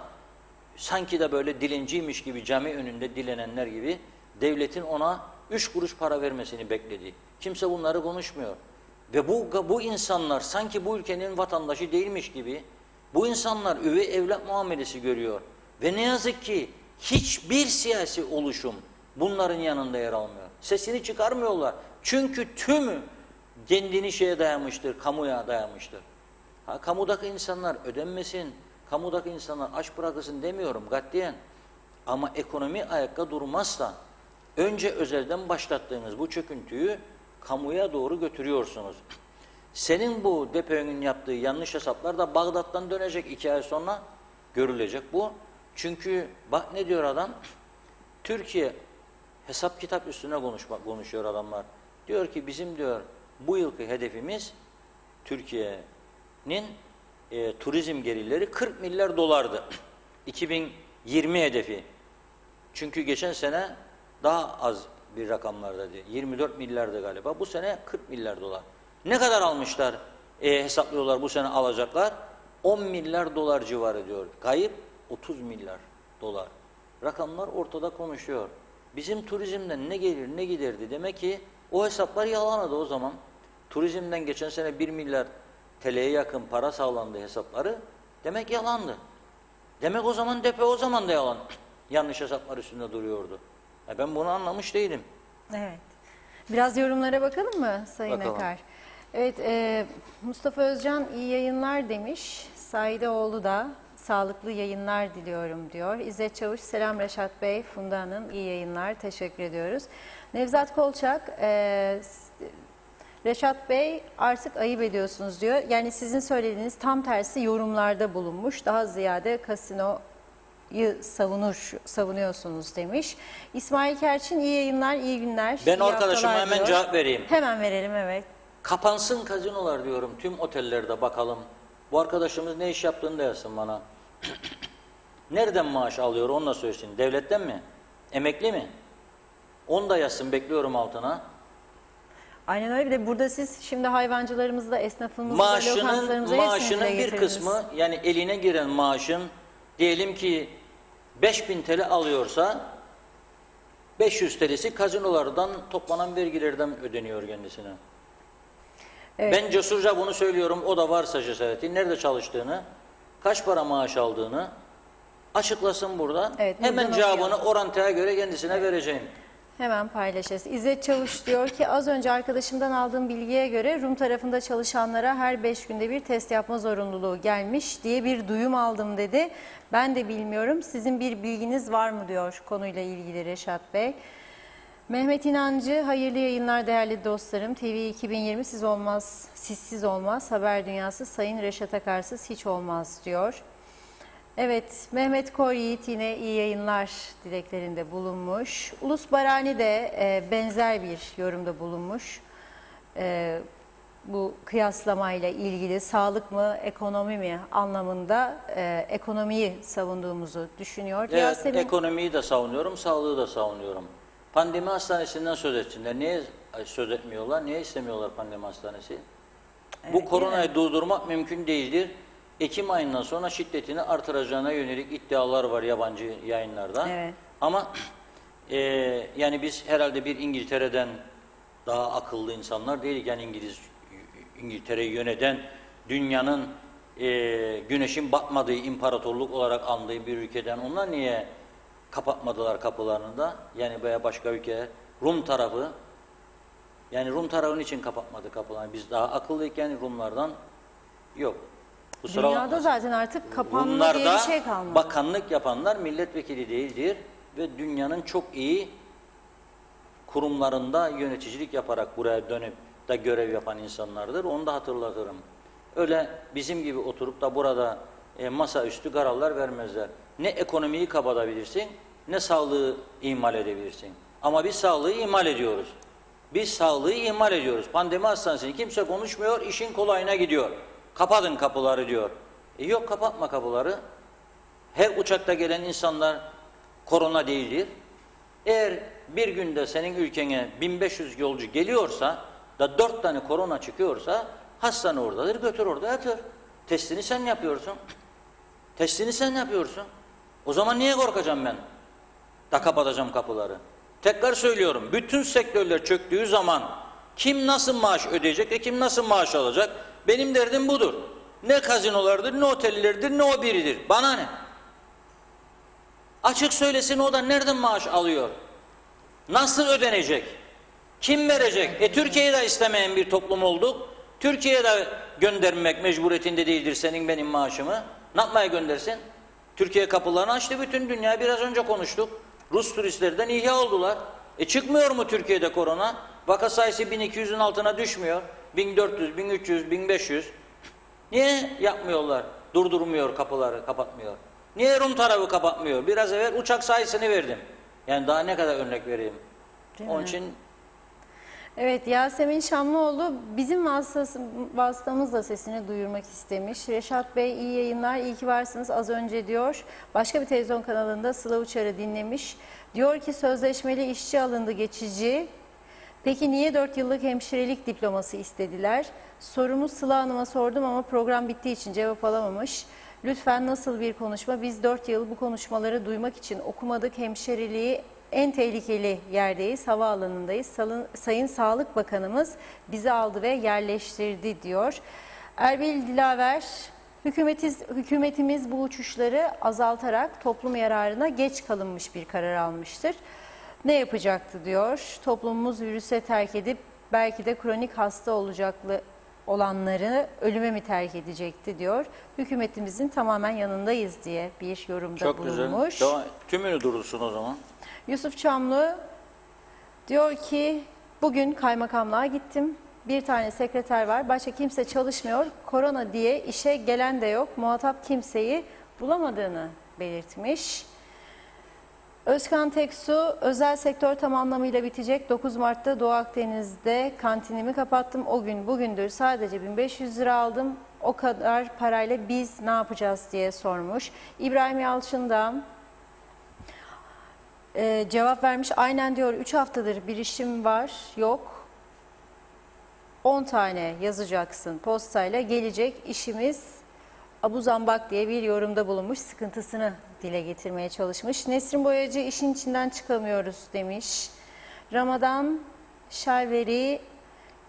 sanki de böyle dilenciymiş gibi cami önünde dilenenler gibi devletin ona 3 kuruş para vermesini bekledi. Kimse bunları konuşmuyor. Ve bu insanlar sanki bu ülkenin vatandaşı değilmiş gibi bu insanlar üvey evlat muamelesi görüyor. Ve ne yazık ki hiçbir siyasi oluşum bunların yanında yer almıyor. Sesini çıkarmıyorlar. Çünkü tümü kendini şeye dayamıştır, kamuya dayamıştır. Kamudaki insanlar ödenmesin, kamudaki insanlar aç bırakılsın demiyorum gatiyen. Ama ekonomi ayakta durmazsa önce özelden başlattığınız bu çöküntüyü kamuya doğru götürüyorsunuz. Senin bu DPÖ'nün yaptığı yanlış hesaplar da Bağdat'tan dönecek 2 ay sonra görülecek bu. Çünkü bak ne diyor adam? Türkiye hesap kitap üstüne konuşuyor adamlar. Diyor ki bizim diyor bu yılki hedefimiz Türkiye'nin turizm gelirleri 40 milyar dolardı. 2020 hedefi. Çünkü geçen sene daha az bir rakamlardaydı. 24 milyardı galiba. Bu sene 40 milyar dolar. Ne kadar almışlar hesaplıyorlar bu sene alacaklar? 10 milyar dolar civarı diyor. Kayıp 30 milyar dolar. Rakamlar ortada konuşuyor. Bizim turizmden ne gelir ne giderdi? Demek ki o hesaplar yalandı o zaman. Turizmden geçen sene 1 milyar TL'ye yakın para sağlandı hesapları. Demek yalandı. Demek o zaman DP o zaman da yalan. Yanlış hesaplar üstünde duruyordu. Ben bunu anlamış değilim. Evet. Biraz yorumlara bakalım mı Sayın Bakalım. Akar? Evet, Mustafa Özcan iyi yayınlar demiş. Saideoğlu da sağlıklı yayınlar diliyorum diyor. İzzet Çavuş, selam Reşat Bey, Funda Hanım, iyi yayınlar, teşekkür ediyoruz. Nevzat Kolçak, Reşat Bey artık ayıp ediyorsunuz diyor. Yani sizin söylediğiniz tam tersi yorumlarda bulunmuş. Daha ziyade kasino savunuyorsunuz demiş. İsmail Kerçin iyi yayınlar, iyi günler. Ben iyi arkadaşıma haftalar hemen diyor. cevap vereyim. Hemen verelim, evet. Kapansın kazinolar diyorum tüm otellerde bakalım. Bu arkadaşımız ne iş yaptığını da yazsın bana. Nereden maaş alıyor onu da söylesin. Devletten mi? Emekli mi? Onu da yazsın, bekliyorum altına. Aynen öyle. Bir de burada siz şimdi hayvancılarımızda, esnafımızda, lokantalarımızda Maaşının hepsini dile bir getirdiniz. kısmı, yani eline giren maaşın diyelim ki 5.000 TL alıyorsa 500 TL'si kazinolardan toplanan vergilerden ödeniyor kendisine. Evet. Ben cesurca bunu söylüyorum. O da varsa cesareti, nerede çalıştığını, kaç para maaş aldığını açıklasın burada. Evet, Hemen buradan cevabını okuyalım. orantıya göre kendisine vereceğim. Hemen paylaşırız. İzzet Çavuş diyor ki az önce arkadaşımdan aldığım bilgiye göre Rum tarafında çalışanlara her 5 günde bir test yapma zorunluluğu gelmiş diye bir duyum aldım dedi. Ben de bilmiyorum. Sizin bir bilginiz var mı diyor konuyla ilgili Reşat Bey. Mehmet İnancı, hayırlı yayınlar değerli dostlarım. TV 2020 sizsiz olmaz. Haber dünyası Sayın Reşat Akarsız hiç olmaz diyor. Evet, Mehmet Kor Yiğit yine iyi yayınlar dileklerinde bulunmuş. Ulus Barani de benzer bir yorumda bulunmuş. Bu kıyaslamayla ilgili sağlık mı, ekonomi mi anlamında ekonomiyi savunduğumuzu düşünüyor. Evet, Yasemin... ekonomiyi de savunuyorum, sağlığı da savunuyorum. Pandemi hastanesinden söz etsinler. Niye söz etmiyorlar? Niye istemiyorlar pandemi hastanesi? Evet, Bu koronayı durdurmak mümkün değildir. Ekim ayından sonra şiddetini artıracağına yönelik iddialar var yabancı yayınlarda. Evet. Ama yani biz herhalde bir İngiltere'den daha akıllı insanlar değiliz. Yani İngiltere'yi yöneten dünyanın güneşin batmadığı imparatorluk olarak andığı bir ülkeden onlar niye kapatmadılar kapılarını da? Yani veya başka ülke, Rum tarafı, yani Rum tarafının için kapatmadı kapılarını. Biz daha akıllıyken Rumlardan yok. Dünyada zaten artık kapanma Bunlarda diye bir şey kalmadı. bakanlık yapanlar milletvekili değildir ve dünyanın çok iyi kurumlarında yöneticilik yaparak buraya dönüp da görev yapan insanlardır. Onu da hatırlatırım. Öyle bizim gibi oturup da burada masaüstü kararlar vermezler. Ne ekonomiyi kapatabilirsin, ne sağlığı ihmal edebilirsin. Ama biz sağlığı ihmal ediyoruz. Biz sağlığı ihmal ediyoruz. Pandemi hastanesini kimse konuşmuyor, işin kolayına gidiyor. Kapatın kapıları diyor. Yok, kapatma kapıları. Her uçakta gelen insanlar korona değildir. Eğer bir günde senin ülkene 1500 yolcu geliyorsa da 4 tane korona çıkıyorsa hastane oradadır, götür orada yatır. Testini sen yapıyorsun. Testini sen yapıyorsun. O zaman niye korkacağım ben? Da kapatacağım kapıları. Tekrar söylüyorum, bütün sektörler çöktüğü zaman kim nasıl maaş ödeyecek ve kim nasıl maaş alacak? Benim derdim budur. Ne kazinolardır, ne otellerdir, ne o biridir. Bana ne? Açık söylesin, o da nereden maaş alıyor? Nasıl ödenecek? Kim verecek? Türkiye'yi de istemeyen bir toplum olduk. Türkiye'ye de göndermek mecburiyetinde değildir senin benim maaşımı. Ne yapmaya göndersin? Türkiye kapılarını açtı bütün dünya. Biraz önce konuştuk. Rus turistlerden ihya oldular. Çıkmıyor mu Türkiye'de korona? Vaka sayısı 1200'ün altına düşmüyor. 1400, 1300, 1500. Niye yapmıyorlar? Durdurmuyor kapıları, kapatmıyor. Niye Rum tarafı kapatmıyor? Biraz evvel uçak sayısını verdim. Yani daha ne kadar örnek vereyim? Onun için... Evet, Yasemin Şamlıoğlu bizim vasıtamızla sesini duyurmak istemiş. Reşat Bey iyi yayınlar, iyi ki varsınız az önce diyor. Başka bir televizyon kanalında Sıla Uçar'ı dinlemiş. Diyor ki sözleşmeli işçi alındı geçici. Peki niye 4 yıllık hemşirelik diploması istediler? Sorumu Sıla Hanım'a sordum ama program bittiği için cevap alamamış. Lütfen nasıl bir konuşma? Biz 4 yıl bu konuşmaları duymak için okumadık. Hemşireliği en tehlikeli yerdeyiz, havaalanındayız. Sayın Sağlık Bakanımız bizi aldı ve yerleştirdi diyor. Erbil Dilaver, hükümetimiz bu uçuşları azaltarak toplum yararına geç kalınmış bir karar almıştır. Ne yapacaktı diyor. Toplumumuz virüse terk edip belki de kronik hasta olanları ölüme mi terk edecekti diyor. Hükümetimizin tamamen yanındayız diye bir yorumda Çok bulunmuş. güzel. Tümünü durursun o zaman. Yusuf Çamlı diyor ki bugün kaymakamlığa gittim. Bir tane sekreter var. Başka kimse çalışmıyor. Korona diye işe gelen de yok. Muhatap kimseyi bulamadığını belirtmiş. Özkan Teksu, özel sektör tam anlamıyla bitecek. 9 Mart'ta Doğu Akdeniz'de kantinimi kapattım. O gün bugündür sadece 1500 lira aldım. O kadar parayla biz ne yapacağız diye sormuş. İbrahim Yalçın da cevap vermiş. Aynen diyor, 3 haftadır bir işim var, yok. 10 tane yazacaksın postayla, gelecek, işimiz abuzambak diye bir yorumda bulunmuş. Sıkıntısını dile getirmeye çalışmış. Nesrin Boyacı, işin içinden çıkamıyoruz demiş. Ramazan Şerveri,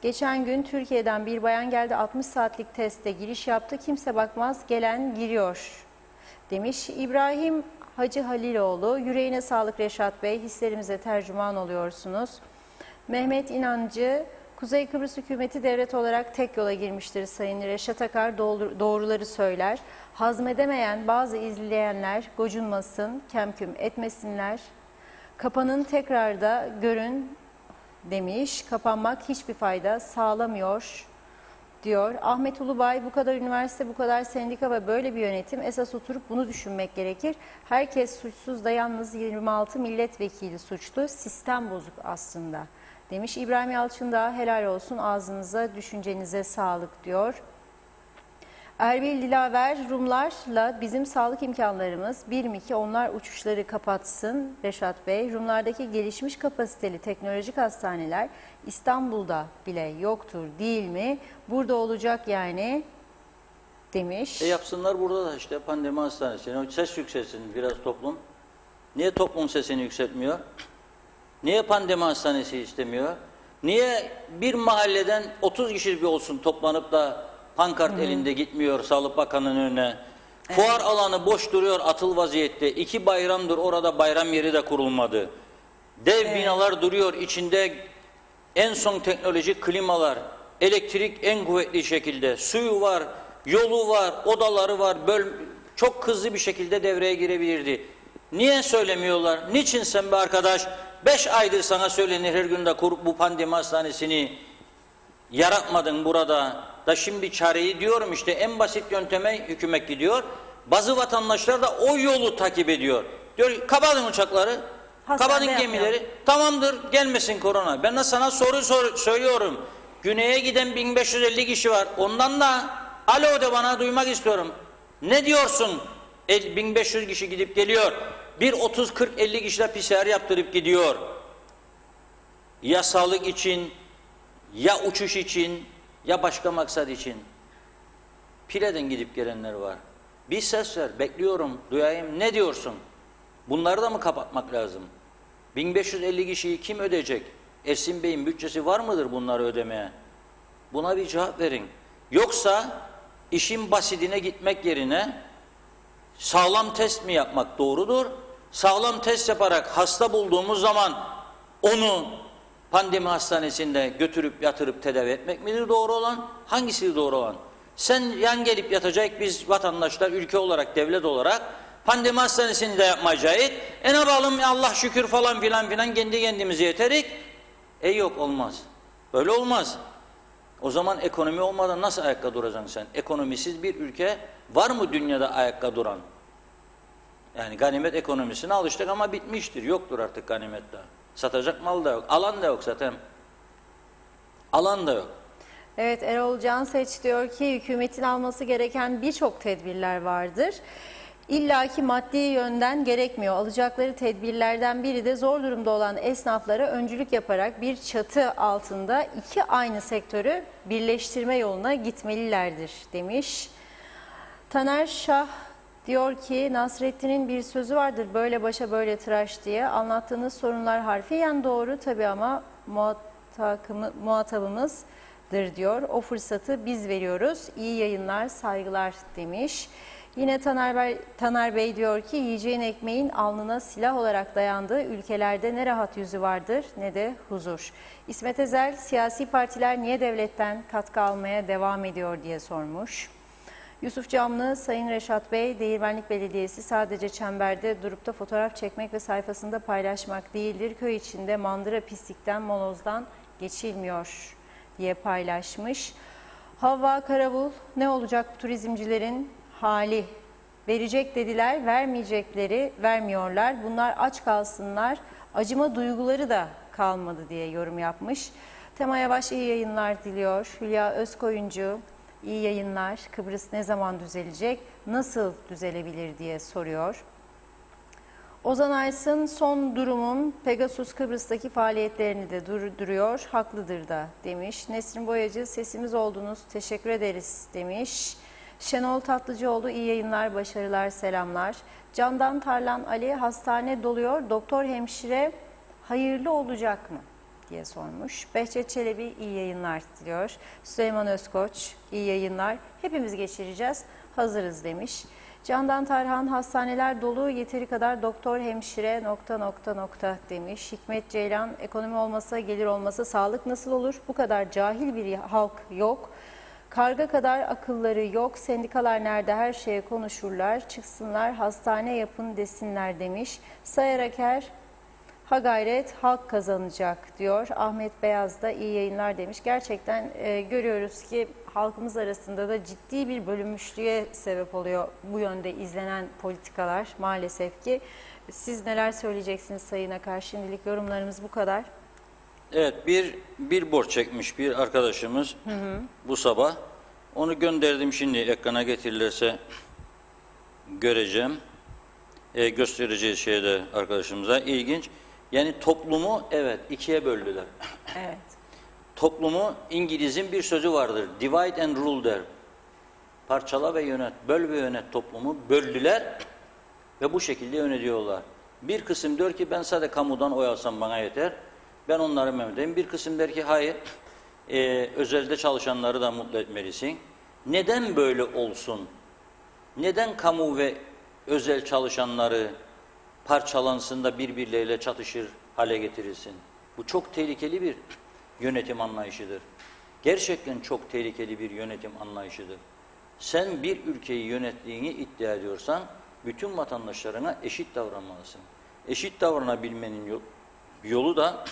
geçen gün Türkiye'den bir bayan geldi, 60 saatlik testte giriş yaptı. Kimse bakmaz, gelen giriyor demiş. İbrahim Hacı Haliloğlu, yüreğine sağlık Reşat Bey, hislerimize tercüman oluyorsunuz. Mehmet İnancı, Kuzey Kıbrıs hükümeti devlet olarak tek yola girmiştir Sayın Reşat Akar, doğruları söyler. Hazmedemeyen bazı izleyenler gocunmasın, kemküm etmesinler. Kapanın, tekrar da görün demiş. Kapanmak hiçbir fayda sağlamıyor diyor. Ahmet Ulubay, bu kadar üniversite, bu kadar sendika ve böyle bir yönetim, esas oturup bunu düşünmek gerekir. Herkes suçsuz da yalnız 26 milletvekili suçlu. Sistem bozuk aslında demiş. İbrahim Yalçın da helal olsun, ağzınıza, düşüncenize sağlık diyor. Erbil Dilaver, Rumlarla bizim sağlık imkanlarımız bir mi ki onlar uçuşları kapatsın Reşat Bey. Rumlardaki gelişmiş kapasiteli teknolojik hastaneler İstanbul'da bile yoktur değil mi? Burada olacak yani demiş. Yapsınlar burada da işte pandemi hastanesi. Yani ses yükselsin biraz toplum. Niye toplum sesini yükseltmiyor? Niye pandemi hastanesi istemiyor? Niye bir mahalleden 30 kişi bir olsun toplanıp da pankart elinde gitmiyor Sağlık Bakanı'nın önüne? Evet. Fuar alanı boş duruyor, atıl vaziyette. 2 bayramdır orada bayram yeri de kurulmadı. Dev binalar duruyor, içinde en son teknolojik klimalar, elektrik en kuvvetli şekilde, suyu var, yolu var, odaları var, çok hızlı bir şekilde devreye girebilirdi. Niye söylemiyorlar? Niçin sen be arkadaş 5 aydır sana söylenir her gün de kurup bu pandemi hastanesini yaratmadın burada da şimdi çareyi diyorum işte en basit yönteme hükümet gidiyor. Bazı vatandaşlar da o yolu takip ediyor. Diyor kapatın uçakları, kapatın gemileri. Tamamdır, gelmesin korona. Ben de sana söylüyorum. Güney'e giden 1550 kişi var. Ondan da alo de bana, duymak istiyorum. Ne diyorsun? 1500 kişi gidip geliyor. Bir 30-40-50 kişi de PCR yaptırıp gidiyor. Ya sağlık için, ya uçuş için, ya başka maksat için. Pile'den gidip gelenler var. Bir ses ver, bekliyorum, duyayım. Ne diyorsun? Bunları da mı kapatmak lazım? 1550 kişiyi kim ödeyecek? Ersin Bey'in bütçesi var mıdır bunları ödemeye? Buna bir cevap verin. Yoksa işin basitine gitmek yerine sağlam test mi yapmak doğrudur? Sağlam test yaparak hasta bulduğumuz zaman onu pandemi hastanesinde götürüp yatırıp tedavi etmek midir doğru olan? Hangisi doğru olan? Sen yan gelip yatacak, biz vatandaşlar, ülke olarak, devlet olarak pandemi hastanesini de yapmayacağız. Ne yapalım Allah şükür falan filan kendi kendimize yeterik. Yok olmaz. Böyle olmaz. O zaman ekonomi olmadan nasıl ayakta duracaksın sen? Ekonomisiz bir ülke var mı dünyada ayakta duran? Yani ganimet ekonomisine alıştık ama bitmiştir. Yoktur artık ganimette. Satacak mal da yok. Alan da yok zaten. Alan da yok. Evet, Erol Canseç diyor ki hükümetin alması gereken birçok tedbirler vardır. İlla ki maddi yönden gerekmiyor. Alacakları tedbirlerden biri de zor durumda olan esnaflara öncülük yaparak bir çatı altında iki aynı sektörü birleştirme yoluna gitmelilerdir demiş. Taner Şah diyor ki Nasrettin'in bir sözü vardır, böyle başa böyle tıraş diye. Anlattığınız sorunlar harfiyen doğru tabii ama muhatabımızdır diyor. O fırsatı biz veriyoruz. İyi yayınlar, saygılar demiş. Yine Taner Bey diyor ki yiyeceğin ekmeğin alnına silah olarak dayandığı ülkelerde ne rahat yüzü vardır ne de huzur. İsmet Ezel, siyasi partiler niye devletten katkı almaya devam ediyor diye sormuş. Yusuf Camlı, Sayın Reşat Bey, Değirmenlik Belediyesi sadece çemberde durup da fotoğraf çekmek ve sayfasında paylaşmak değildir. Köy içinde mandıra, pislikten, molozdan geçilmiyor diye paylaşmış. Havva Karavul, ne olacak bu turizmcilerin hali Verecek dediler, vermeyecekleri vermiyorlar. Bunlar aç kalsınlar, acıma duyguları da kalmadı diye yorum yapmış. Temaya baş iyi yayınlar diliyor. Hülya Özkoyuncu, iyi yayınlar. Kıbrıs ne zaman düzelecek, nasıl düzelebilir diye soruyor. Ozan Aysın, son durumum Pegasus Kıbrıs'taki faaliyetlerini de durduruyor, haklıdır da demiş. Nesrin Boyacı, sesimiz oldunuz, teşekkür ederiz demiş. Şenol Tatlıcıoğlu, iyi yayınlar, başarılar, selamlar. Candan Tarlan Ali, hastane doluyor, doktor hemşire hayırlı olacak mı diye sormuş. Behçet Çelebi, iyi yayınlar diliyor. Süleyman Özkoç, iyi yayınlar, hepimiz geçireceğiz, hazırız demiş. Candan Tarhan, hastaneler dolu, yeteri kadar doktor, hemşire ... demiş. Hikmet Ceylan, ekonomi olmasa, gelir olmasa sağlık nasıl olur? Bu kadar cahil bir halk yok. Karga kadar akılları yok. Sendikalar nerede, her şeye konuşurlar. Çıksınlar, hastane yapın desinler demiş. Sayar Aker, ha gayret halk kazanacak diyor. Ahmet Beyaz da iyi yayınlar demiş. Gerçekten görüyoruz ki halkımız arasında da ciddi bir bölünmüşlüğe sebep oluyor bu yönde izlenen politikalar maalesef ki. Siz neler söyleyeceksiniz Sayın Akar? Şimdilik yorumlarımız bu kadar. Evet, bir borç çekmiş bir arkadaşımız bu sabah. Onu gönderdim, şimdi ekrana getirirlerse göreceğim. Göstereceğiz şeyde arkadaşımıza. İlginç. Yani toplumu evet ikiye böldüler. Evet. Toplumu, İngiliz'in bir sözü vardır. Divide and rule der. Parçala ve yönet. Böl ve yönet toplumu. Böldüler ve bu şekilde yönetiyorlar. Bir kısım diyor ki ben sadece kamudan oy alsam bana yeter. Ben onları memnun edeyim. Bir kısım der ki hayır, özelde çalışanları da mutlu etmelisin. Neden böyle olsun? Neden kamu ve özel çalışanları parçalansın da birbirleriyle çatışır hale getirilsin? Bu çok tehlikeli bir yönetim anlayışıdır. Gerçekten çok tehlikeli bir yönetim anlayışıdır. Sen bir ülkeyi yönettiğini iddia ediyorsan bütün vatandaşlarına eşit davranmalısın. Eşit davranabilmenin yolu da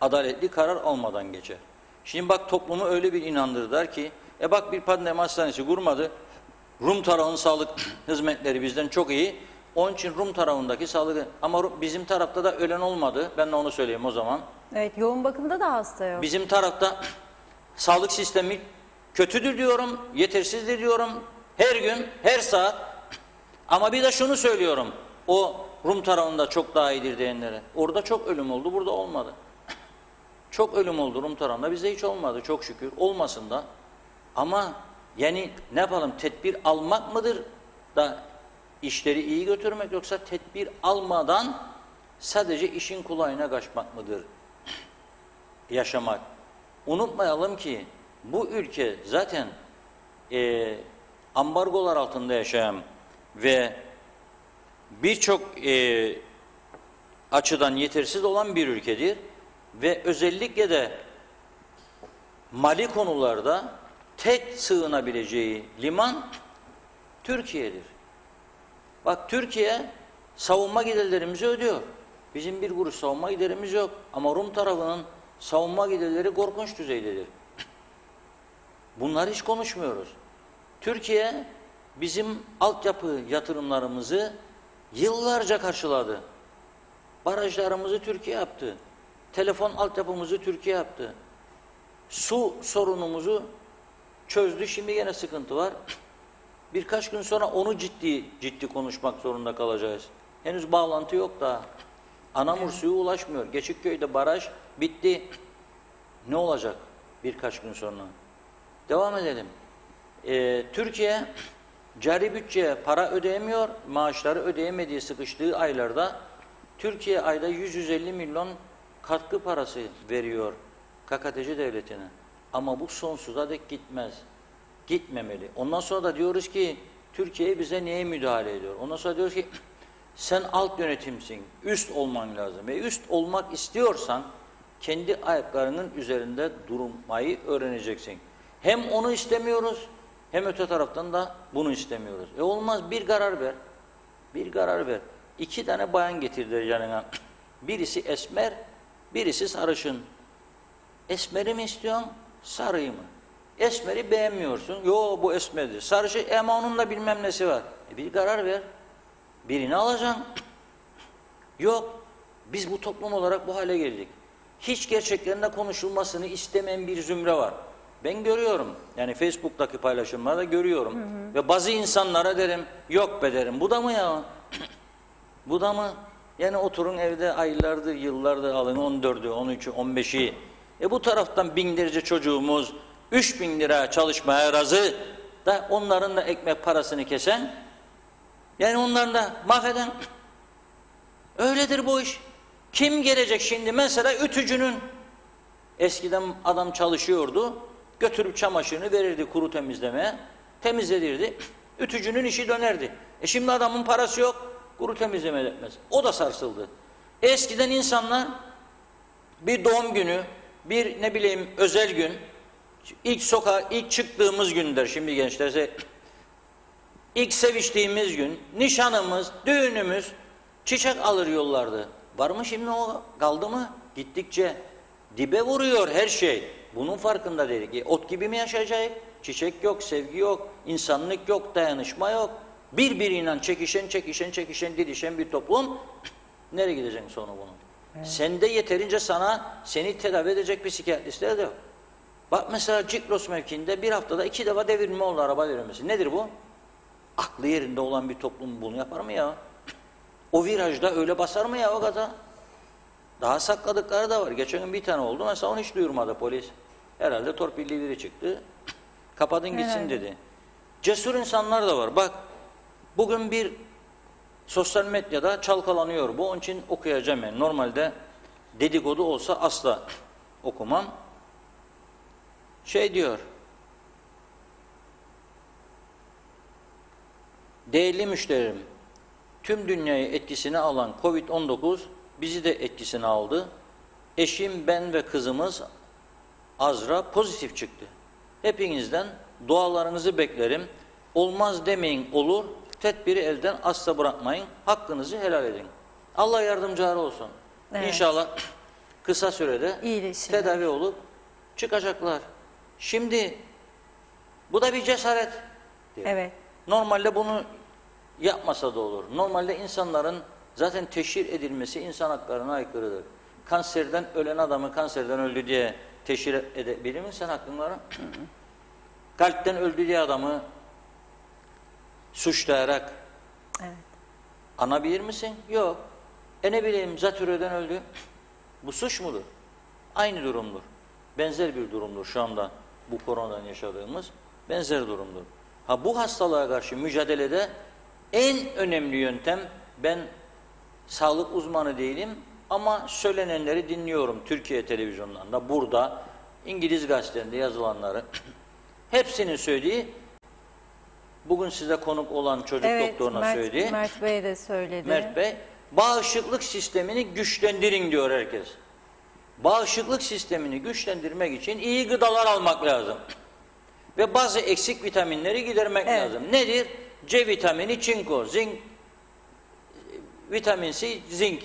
adaletli karar almadan geçer. Şimdi bak, toplumu öyle bir inandırdılar ki bak bir pandemi hastanesi kurmadı. Rum tarafının sağlık hizmetleri bizden çok iyi. Onun için Rum tarafındaki sağlık, ama bizim tarafta da ölen olmadı. Ben de onu söyleyeyim o zaman. Evet, yoğun bakımda da hasta yok. Bizim tarafta sağlık sistemi kötüdür diyorum, yetersizdir diyorum. Her gün, her saat. Ama bir de şunu söylüyorum. O Rum tarafında çok daha iyidir diyenlere. Orada çok ölüm oldu, burada olmadı. Çok ölüm oldu Rum tarafında, bizde hiç olmadı çok şükür. Olmasın da. Ama yani ne yapalım, tedbir almak mıdır da işleri iyi götürmek, yoksa tedbir almadan sadece işin kulağına kaçmak mıdır yaşamak? Unutmayalım ki bu ülke zaten ambargolar altında yaşayan ve birçok açıdan yetersiz olan bir ülkedir ve özellikle de mali konularda tek sığınabileceği liman Türkiye'dir. Bak, Türkiye savunma giderlerimizi ödüyor. Bizim bir kuruş savunma giderimiz yok. Ama Rum tarafının savunma giderleri korkunç düzeydedir. Bunları hiç konuşmuyoruz. Türkiye bizim altyapı yatırımlarımızı yıllarca karşıladı. Barajlarımızı Türkiye yaptı. Telefon altyapımızı Türkiye yaptı. Su sorunumuzu çözdü. Şimdi yine sıkıntı var. Birkaç gün sonra onu ciddi konuşmak zorunda kalacağız. Henüz bağlantı yok da. Anamur suyu ulaşmıyor. Geçikköy'de baraj bitti. Ne olacak birkaç gün sonra? Devam edelim. Türkiye cari bütçeye para ödeyemiyor. Maaşları ödeyemediği, sıkıştığı aylarda Türkiye ayda 100-150 milyon katkı parası veriyor KKTC devletine. Ama bu sonsuza dek gitmez. Gitmemeli. Ondan sonra da diyoruz ki Türkiye bize niye müdahale ediyor? Ondan sonra diyoruz ki sen alt yönetimsin, üst olman lazım. Ve üst olmak istiyorsan kendi ayaklarının üzerinde durmayı öğreneceksin. Hem onu istemiyoruz, hem öte taraftan da bunu istemiyoruz. Olmaz, bir karar ver. Bir karar ver. 2 tane bayan getirdi yanına. Birisi esmer, birisi sarışın. Esmeri mi istiyorsun, sarıyı mı? Esmeri beğenmiyorsun. Yo, bu esmerdir. Sarışı, ama onun da bilmem nesi var. Bir karar ver. Birini alacaksın. Yok. Biz bu toplum olarak bu hale geldik. Hiç gerçeklerinde konuşulmasını istemeyen bir zümre var. Ben görüyorum. Yani Facebook'taki paylaşımlarda görüyorum. Ve bazı insanlara derim, yok be derim. Bu da mı ya? Bu da mı? Yani oturun evde aylardır, yıllardır alın 14'ü, 13'ü, 15'i. Bu taraftan binlerce çocuğumuz 3.000 lira çalışmaya razı da onların da ekmek parasını kesen, yani onların da mahveden. Öyledir bu iş. Kim gelecek şimdi? Mesela ütücünün, eskiden adam çalışıyordu, götürüp çamaşırını verirdi kuru temizlemeye, temizledirdi, ütücünün işi dönerdi. Şimdi adamın parası yok, kuru temizleme etmez. O da sarsıldı. Eskiden insanlar bir doğum günü, bir ne bileyim özel gün, ilk sokağa ilk çıktığımız günler, şimdi gençlerse ilk seviştiğimiz gün, nişanımız, düğünümüz, çiçek alır yollardı. Var mı şimdi o? Kaldı mı? Gittikçe dibe vuruyor her şey. Bunun farkında dedik. Ot gibi mi yaşayacak? Çiçek yok, sevgi yok, insanlık yok, dayanışma yok. Birbiriyle çekişen, didişen bir toplum. Nereye gideceksin sonra bunun? Evet. Sende yeterince seni tedavi edecek psikiyatristler de yok. Bak mesela Ciklos mevkiinde bir haftada 2 defa devirme oldu araba verilmesi. Nedir bu? Aklı yerinde olan bir toplum bunu yapar mı ya? O virajda öyle basar mı ya o gaza? Daha sakladıkları da var. Geçen gün bir tane oldu. Mesela onu hiç duyurmadı polis. Herhalde torpilli biri çıktı. Kapatın gitsin dedi. Cesur insanlar da var. Bak bugün bir sosyal medyada çalkalanıyor bu. Onun için okuyacağım yani. Normalde dedikodu olsa asla okumam. Şey diyor. Değerli müşterim, tüm dünyayı etkisine alan Covid-19 bizi de etkisine aldı. Eşim, ben ve kızımız Azra pozitif çıktı. Hepinizden dualarınızı beklerim. Olmaz demeyin olur. Tedbiri elden asla bırakmayın. Hakkınızı helal edin. Allah yardımcıları olsun. Evet. İnşallah kısa sürede tedavi olup çıkacaklar. Şimdi bu da bir cesaret. Evet. Normalde bunu yapmasa da olur. Normalde insanların zaten teşhir edilmesi insan haklarına aykırıdır. Kanserden ölen adamı kanserden öldü diye teşhir edebilir misin hakkın var mı? Kalpten öldü diye adamı suçlayarak anabilir misin? Yok. Ne bileyim zatürreden öldü. Bu suç mudur? Aynı durumdur. Benzer bir durumdur şu anda bu koronadan yaşadığımız. Benzer durumdur. Bu hastalığa karşı mücadelede en önemli yöntem, ben sağlık uzmanı değilim ama söylenenleri dinliyorum Türkiye televizyonlarında, burada, İngiliz gazetelerinde yazılanları. Hepsinin söylediği, bugün size konuk olan çocuk doktoruna söylediği. Mert Bey de söyledi. Mert Bey, bağışıklık sistemini güçlendirin diyor herkes. Bağışıklık sistemini güçlendirmek için iyi gıdalar almak lazım. Ve bazı eksik vitaminleri gidermek lazım. Nedir? C vitamini, çinko, zinc, vitamin C, zinc.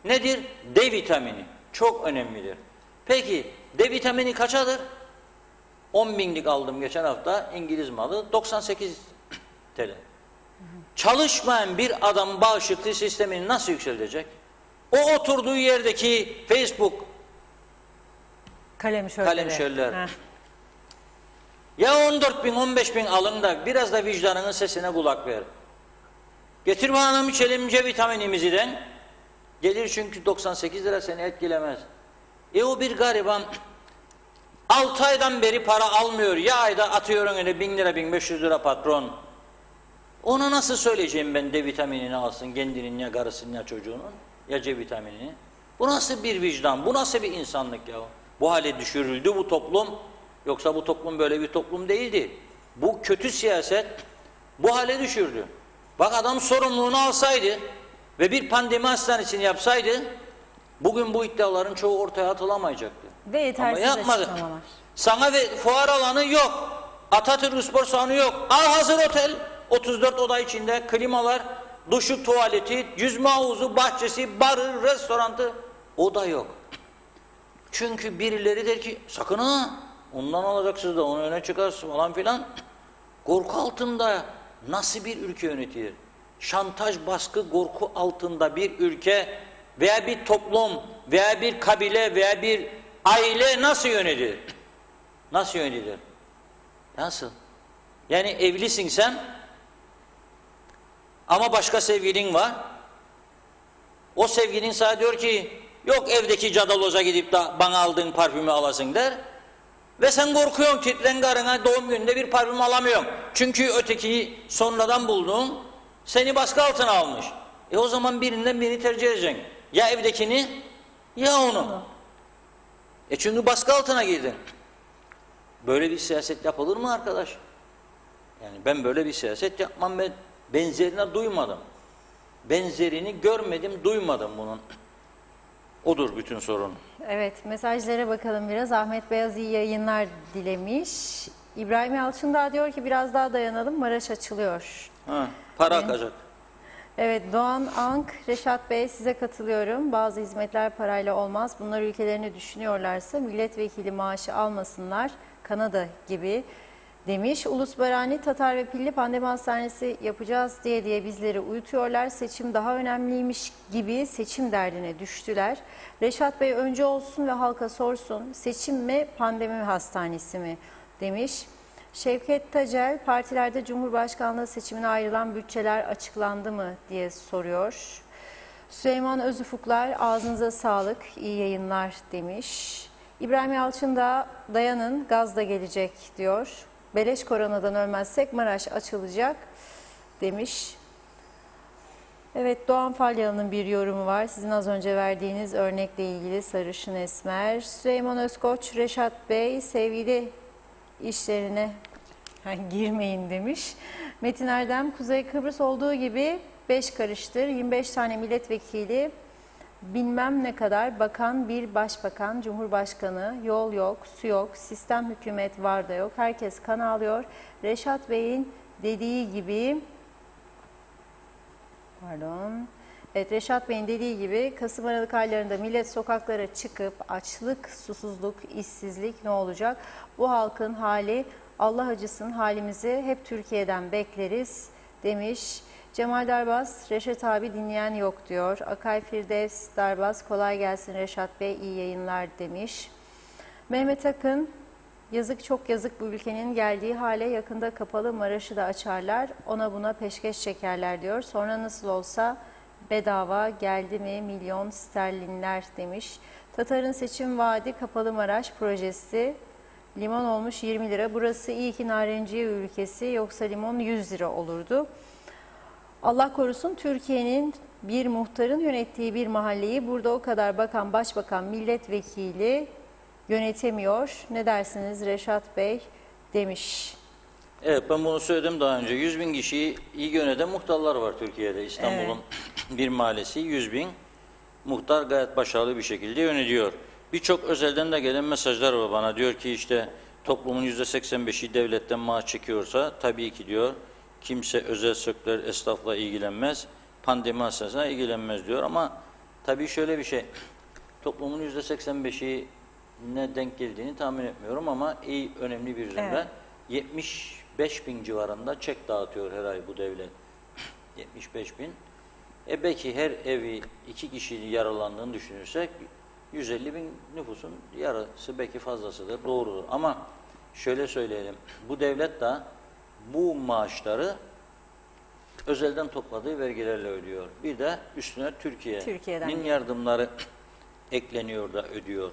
Nedir? D vitamini. Çok önemlidir. Peki D vitamini kaçadır? 10.000'lik aldım geçen hafta İngiliz malı, 98 TL. Çalışmayan bir adam bağışıklık sistemini nasıl yükselecek? O oturduğu yerdeki Facebook kalemşörler. Ya 14.000, 15.000 alın da biraz da vicdanının sesine kulak ver. Getir bana içelim C vitaminimizi den. Gelir çünkü 98 lira seni etkilemez. O bir gariban 6 aydan beri para almıyor. Ya ayda atıyor önüne 1000 lira 1500 lira patron. Ona nasıl söyleyeceğim ben D vitaminini alsın kendinin ya karısının ya çocuğunun ya C vitaminini. Bu nasıl bir vicdan? Bu nasıl bir insanlık ya? Bu hale düşürüldü bu toplum. Yoksa bu toplum böyle bir toplum değildi. Bu kötü siyaset bu hale düşürdü. Bak adam sorumluluğunu alsaydı ve bir pandemi hastanesini yapsaydı bugün bu iddiaların çoğu ortaya atılamayacaktı. Ve yetersiz açıklamalar. Sana fuar alanı yok. Atatürk Spor Salonu yok. Al hazır otel. 34 oda içinde klimalar, duşu, tuvaleti, yüzme havuzu, bahçesi, barı, restoranı, o da yok. Çünkü birileri der ki sakın ha ondan alacaksınız da onu öne çıkarsın falan filan. Korku altında nasıl bir ülke yönetir? Şantaj, baskı, korku altında bir ülke veya bir toplum veya bir kabile veya bir aile nasıl yönetilir? Nasıl yönetilir? Nasıl? Yani evlisin sen ama başka sevgilin var. O sevgilin sana diyor ki yok evdeki cadaloza gidip de bana aldığın parfümü alasın der. Ve sen korkuyorsun, titren karına doğum gününde bir parfüm alamıyorsun. Çünkü ötekiyi sonradan buldun, seni baskı altına almış. O zaman birinden birini tercih edeceksin. Ya evdekini ya onu. Çünkü baskı altına girdin. Böyle bir siyaset yapılır mı arkadaş? Yani ben böyle bir siyaset yapmam, ben benzerine duymadım. Benzerini görmedim, duymadım bunun. Odur bütün sorun. Evet, mesajlara bakalım biraz. Ahmet Beyaz iyi yayınlar dilemiş. İbrahim Yalçın daha diyor ki biraz daha dayanalım, Maraş açılıyor. Para akacak. Evet, Doğan Ank, Reşat Bey size katılıyorum. Bazı hizmetler parayla olmaz. Bunlar ülkelerini düşünüyorlarsa milletvekili maaşı almasınlar. Kanada gibi demiş. Ulus Barani, Tatar ve Pilli pandemi hastanesi yapacağız diye bizleri uyutuyorlar. Seçim daha önemliymiş gibi seçim derdine düştüler. Reşat Bey önce olsun ve halka sorsun. Seçim mi, pandemi hastanesi mi demiş. Şevket Tacel, partilerde Cumhurbaşkanlığı seçimine ayrılan bütçeler açıklandı mı diye soruyor. Süleyman Özufuklar, ağzınıza sağlık, iyi yayınlar demiş. İbrahim Yalçın da dayanın, gaz da gelecek diyor. Beleş koronadan ölmezsek Maraş açılacak demiş. Evet, Doğan Falyalı'nın bir yorumu var. Sizin az önce verdiğiniz örnekle ilgili sarışın esmer. Süleyman Özkoç, Reşat Bey sevgili işlerine girmeyin demiş. Metin Erdem, Kuzey Kıbrıs olduğu gibi 5 karıştır. 25 tane milletvekili, bilmem ne kadar bakan, bir başbakan, cumhurbaşkanı, yol yok, su yok, sistem hükümet var da yok. Herkes kan ağlıyor. Reşat Bey'in dediği gibi, evet, Reşat Bey'in dediği gibi Kasım Aralık aylarında millet sokaklara çıkıp açlık, susuzluk, işsizlik ne olacak? Bu halkın hali, Allah acısın, halimizi hep Türkiye'den bekleriz demiş. Cemal Darbaz, Reşat abi dinleyen yok diyor. Akay Firdevs Darbaz, kolay gelsin Reşat Bey, iyi yayınlar demiş. Mehmet Akın, yazık çok yazık bu ülkenin geldiği hale, yakında kapalı Maraş'ı da açarlar, ona buna peşkeş çekerler diyor. Sonra nasıl olsa bedava geldi mi milyon sterlinler demiş. Tatar'ın seçim vaadi kapalı Maraş projesi, limon olmuş 20 lira. Burası iyi ki narenciye ülkesi, yoksa limon 100 lira olurdu. Allah korusun, Türkiye'nin bir muhtarın yönettiği bir mahalleyi burada o kadar bakan, başbakan, milletvekili yönetemiyor. Ne dersiniz Reşat Bey demiş. Evet, ben bunu söyledim daha önce. 100.000 kişiyi iyi yöneten muhtarlar var Türkiye'de. İstanbul'un bir mahallesi 100.000 muhtar gayet başarılı bir şekilde yönetiyor. Birçok özelden de gelen mesajlar var bana. Diyor ki işte toplumun %85'i devletten maaş çekiyorsa tabii ki diyor kimse özel sektör esnafla ilgilenmez, pandemi hastanesine ilgilenmez diyor. Ama tabii şöyle bir şey, toplumun %85'i ne denk geldiğini tahmin etmiyorum ama iyi, önemli bir zümre. Evet. 75.000 civarında çek dağıtıyor her ay bu devlet. 75.000. Belki her evi 2 kişi yaralandığını düşünürsek 150.000 nüfusun yarısı belki fazlasıdır, doğrudur. Ama şöyle söyleyelim, bu devlet de bu maaşları özelden topladığı vergilerle ödüyor. Bir de üstüne Türkiye'nin yardımları ekleniyor da ödüyor.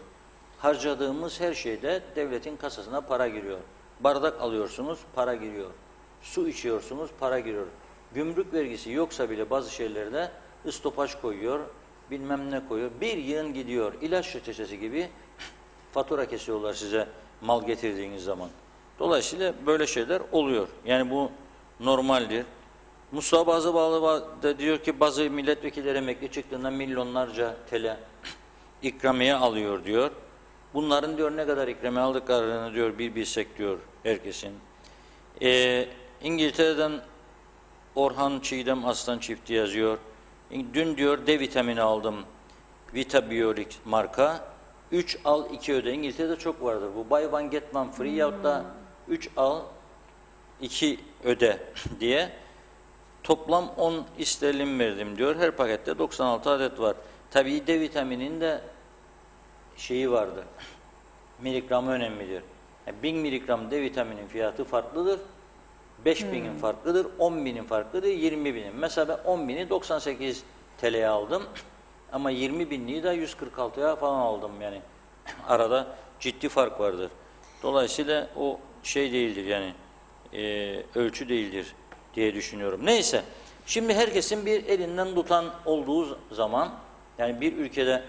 Harcadığımız her şeyde devletin kasasına para giriyor. Bardak alıyorsunuz, para giriyor. Su içiyorsunuz, para giriyor. Gümrük vergisi yoksa bile bazı şeylerde stopaj koyuyor, bilmem ne koyuyor. Bir yığın gidiyor. İlaç reçetesi gibi fatura kesiyorlar size mal getirdiğiniz zaman. Dolayısıyla böyle şeyler oluyor. Yani bu normaldir. Mustafa Bazıbağlı da diyor ki bazı milletvekilleri emekli çıktığında milyonlarca TL ikramiye alıyor diyor. Bunların diyor ne kadar ikramiye aldıklarını diyor bir bilsek diyor herkesin. İngiltere'den Orhan Çiğdem Aslan çifti yazıyor. Dün diyor D vitamini aldım. Vitabiorik marka. 3 al 2 öde. İngiltere'de çok vardır. Bu buy one get one free yahut da 3 al 2 öde diye toplam 10 sterlin verdim diyor. Her pakette 96 adet var. Tabii D vitaminin de şeyi vardır. Miligramı önemlidir. Yani 1000 miligram D vitaminin fiyatı farklıdır. 5000'in farklıdır, 10.000'in farklıdır, 20.000'in. Mesela ben 10.000'i 98 TL'ye aldım ama 20.000'liği de 146'ya falan aldım yani. Arada ciddi fark vardır. Dolayısıyla o şey değildir yani ölçü değildir diye düşünüyorum. Neyse, şimdi herkesin bir elinden tutan olduğu zaman yani bir ülkede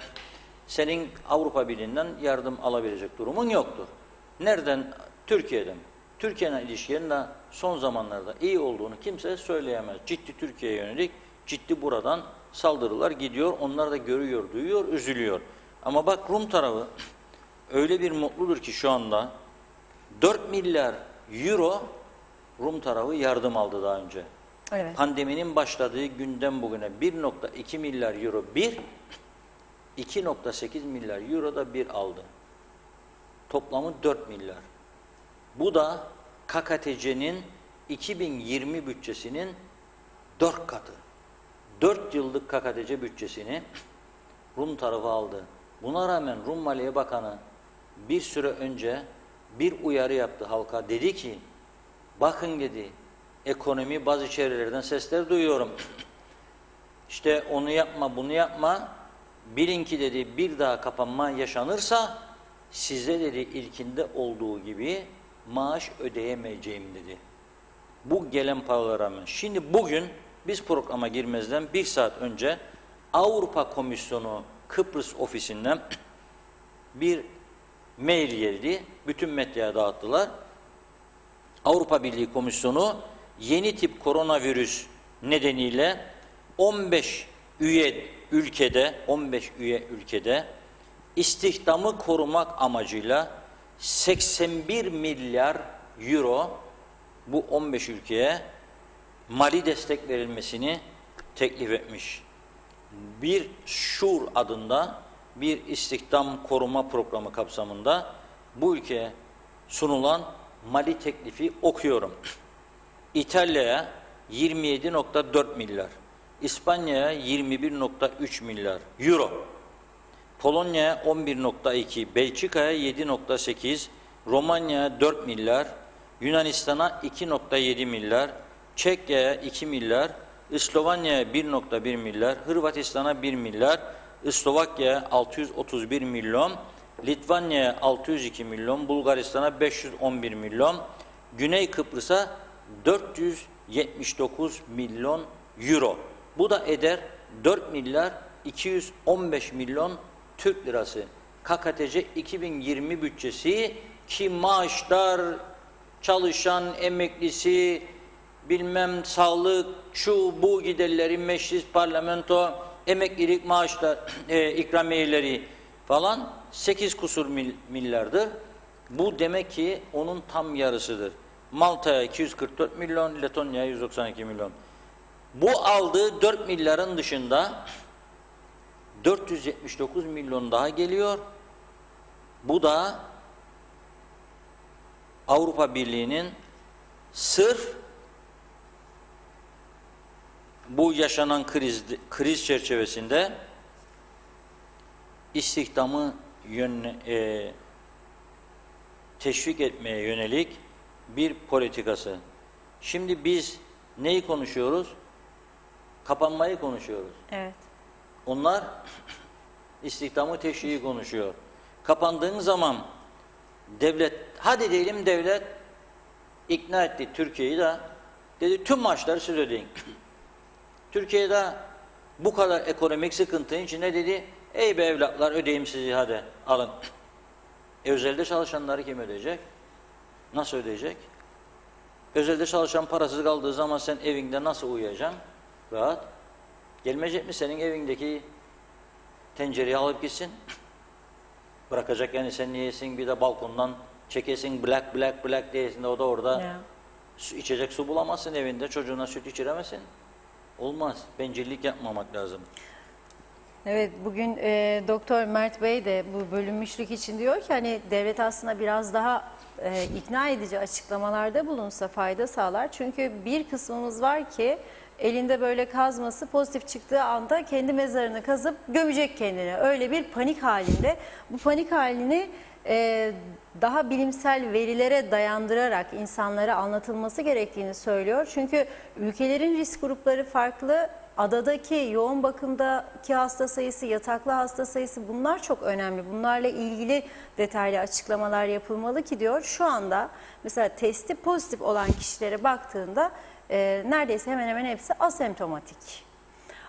senin Avrupa Birliği'nden yardım alabilecek durumun yoktur. Nereden? Türkiye'den. Türkiye'nin ilişkilerinin de son zamanlarda iyi olduğunu kimse söyleyemez. Ciddi Türkiye'ye yönelik, ciddi buradan saldırılar gidiyor. Onlar da görüyor, duyuyor, üzülüyor. Ama bak Rum tarafı öyle bir mutludur ki şu anda 4 milyar euro Rum tarafı yardım aldı daha önce. Evet. Pandeminin başladığı günden bugüne 1.2 milyar euro bir, 2.8 milyar euro da bir aldı. Toplamı 4 milyar. Bu da KKTC'nin 2020 bütçesinin 4 katı. 4 yıllık KKTC bütçesini Rum tarafı aldı. Buna rağmen Rum Maliye Bakanı bir süre önce bir uyarı yaptı halka. Dedi ki, bakın dedi, ekonomi bazı çevrelerden sesler duyuyorum. İşte onu yapma, bunu yapma. Bilin ki dedi bir daha kapanma yaşanırsa size dedi ilkinde olduğu gibi maaş ödeyemeyeceğim dedi. Bu gelen paralara rağmen. Şimdi bugün biz programa girmezden 1 saat önce Avrupa Komisyonu Kıbrıs ofisinden bir mail geldi. Bütün medyaya dağıttılar. Avrupa Birliği Komisyonu yeni tip koronavirüs nedeniyle 15 üye ülkede istihdamı korumak amacıyla 81 milyar euro bu 15 ülkeye mali destek verilmesini teklif etmiş. Bir Şur adında bir istihdam koruma programı kapsamında bu ülkeye sunulan mali teklifi okuyorum. İtalya'ya 27.4 milyar, İspanya'ya 21.3 milyar euro, Polonya'ya 11.2, Belçika'ya 7.8, Romanya'ya 4 milyar, Yunanistan'a 2.7 milyar, Çekya'ya 2 milyar, İslovanya'ya 1.1 milyar, Hırvatistan'a 1 milyar, Slovakya'ya 631 milyon, Litvanya'ya 602 milyon, Bulgaristan'a 511 milyon, Güney Kıbrıs'a 479 milyon euro. Bu da eder 4 milyar 215 milyon Türk lirası. KKTC 2020 bütçesi ki maaşlar, çalışan emeklisi, bilmem sağlık, şu bu giderleri, meclis, parlamento, emeklilik maaşlar, ikramiyeleri falan 8 kusur milyardır. Bu demek ki onun tam yarısıdır. Malta'ya 244 milyon, Letonya'ya 192 milyon. Bu aldığı 4 milyarın dışında 479 milyon daha geliyor. Bu da Avrupa Birliği'nin sırf bu yaşanan kriz çerçevesinde istihdamı teşvik etmeye yönelik bir politikası. Şimdi biz neyi konuşuyoruz? Kapanmayı konuşuyoruz. Evet. Onlar istihdamı teşviği konuşuyor. Kapandığın zaman devlet, hadi diyelim devlet ikna etti Türkiye'yi de, dedi tüm maaşları siz ödeyin. Türkiye'de bu kadar ekonomik sıkıntının içinde dedi, ey be evlatlar ödeyeyim sizi hadi alın. Özelde çalışanları kim ödeyecek? Nasıl ödeyecek? Özelde çalışan parasız kaldığı zaman sen evinde nasıl uyuyacaksın? Rahat. Gelmeyecek mi senin evindeki tencereyi alıp gitsin? Bırakacak yani sen niyesin bir de balkondan çekesin black diyesin de o da orada içecek su bulamazsın evinde çocuğuna süt içiremezsin. Olmaz. Bencillik yapmamak lazım. Evet, bugün Doktor Mert Bey de bu bölünmüşlük için diyor ki hani devlet aslında biraz daha ikna edici açıklamalarda bulunsa fayda sağlar. Çünkü bir kısmımız var ki elinde böyle kazması pozitif çıktığı anda kendi mezarını kazıp gömecek kendini. Öyle bir panik halinde. Bu panik halini daha bilimsel verilere dayandırarak insanlara anlatılması gerektiğini söylüyor. Çünkü ülkelerin risk grupları farklı. Adadaki yoğun bakımdaki hasta sayısı, yataklı hasta sayısı bunlar çok önemli. Bunlarla ilgili detaylı açıklamalar yapılmalı ki diyor. Şu anda mesela testi pozitif olan kişilere baktığında neredeyse hemen hemen hepsi asemptomatik.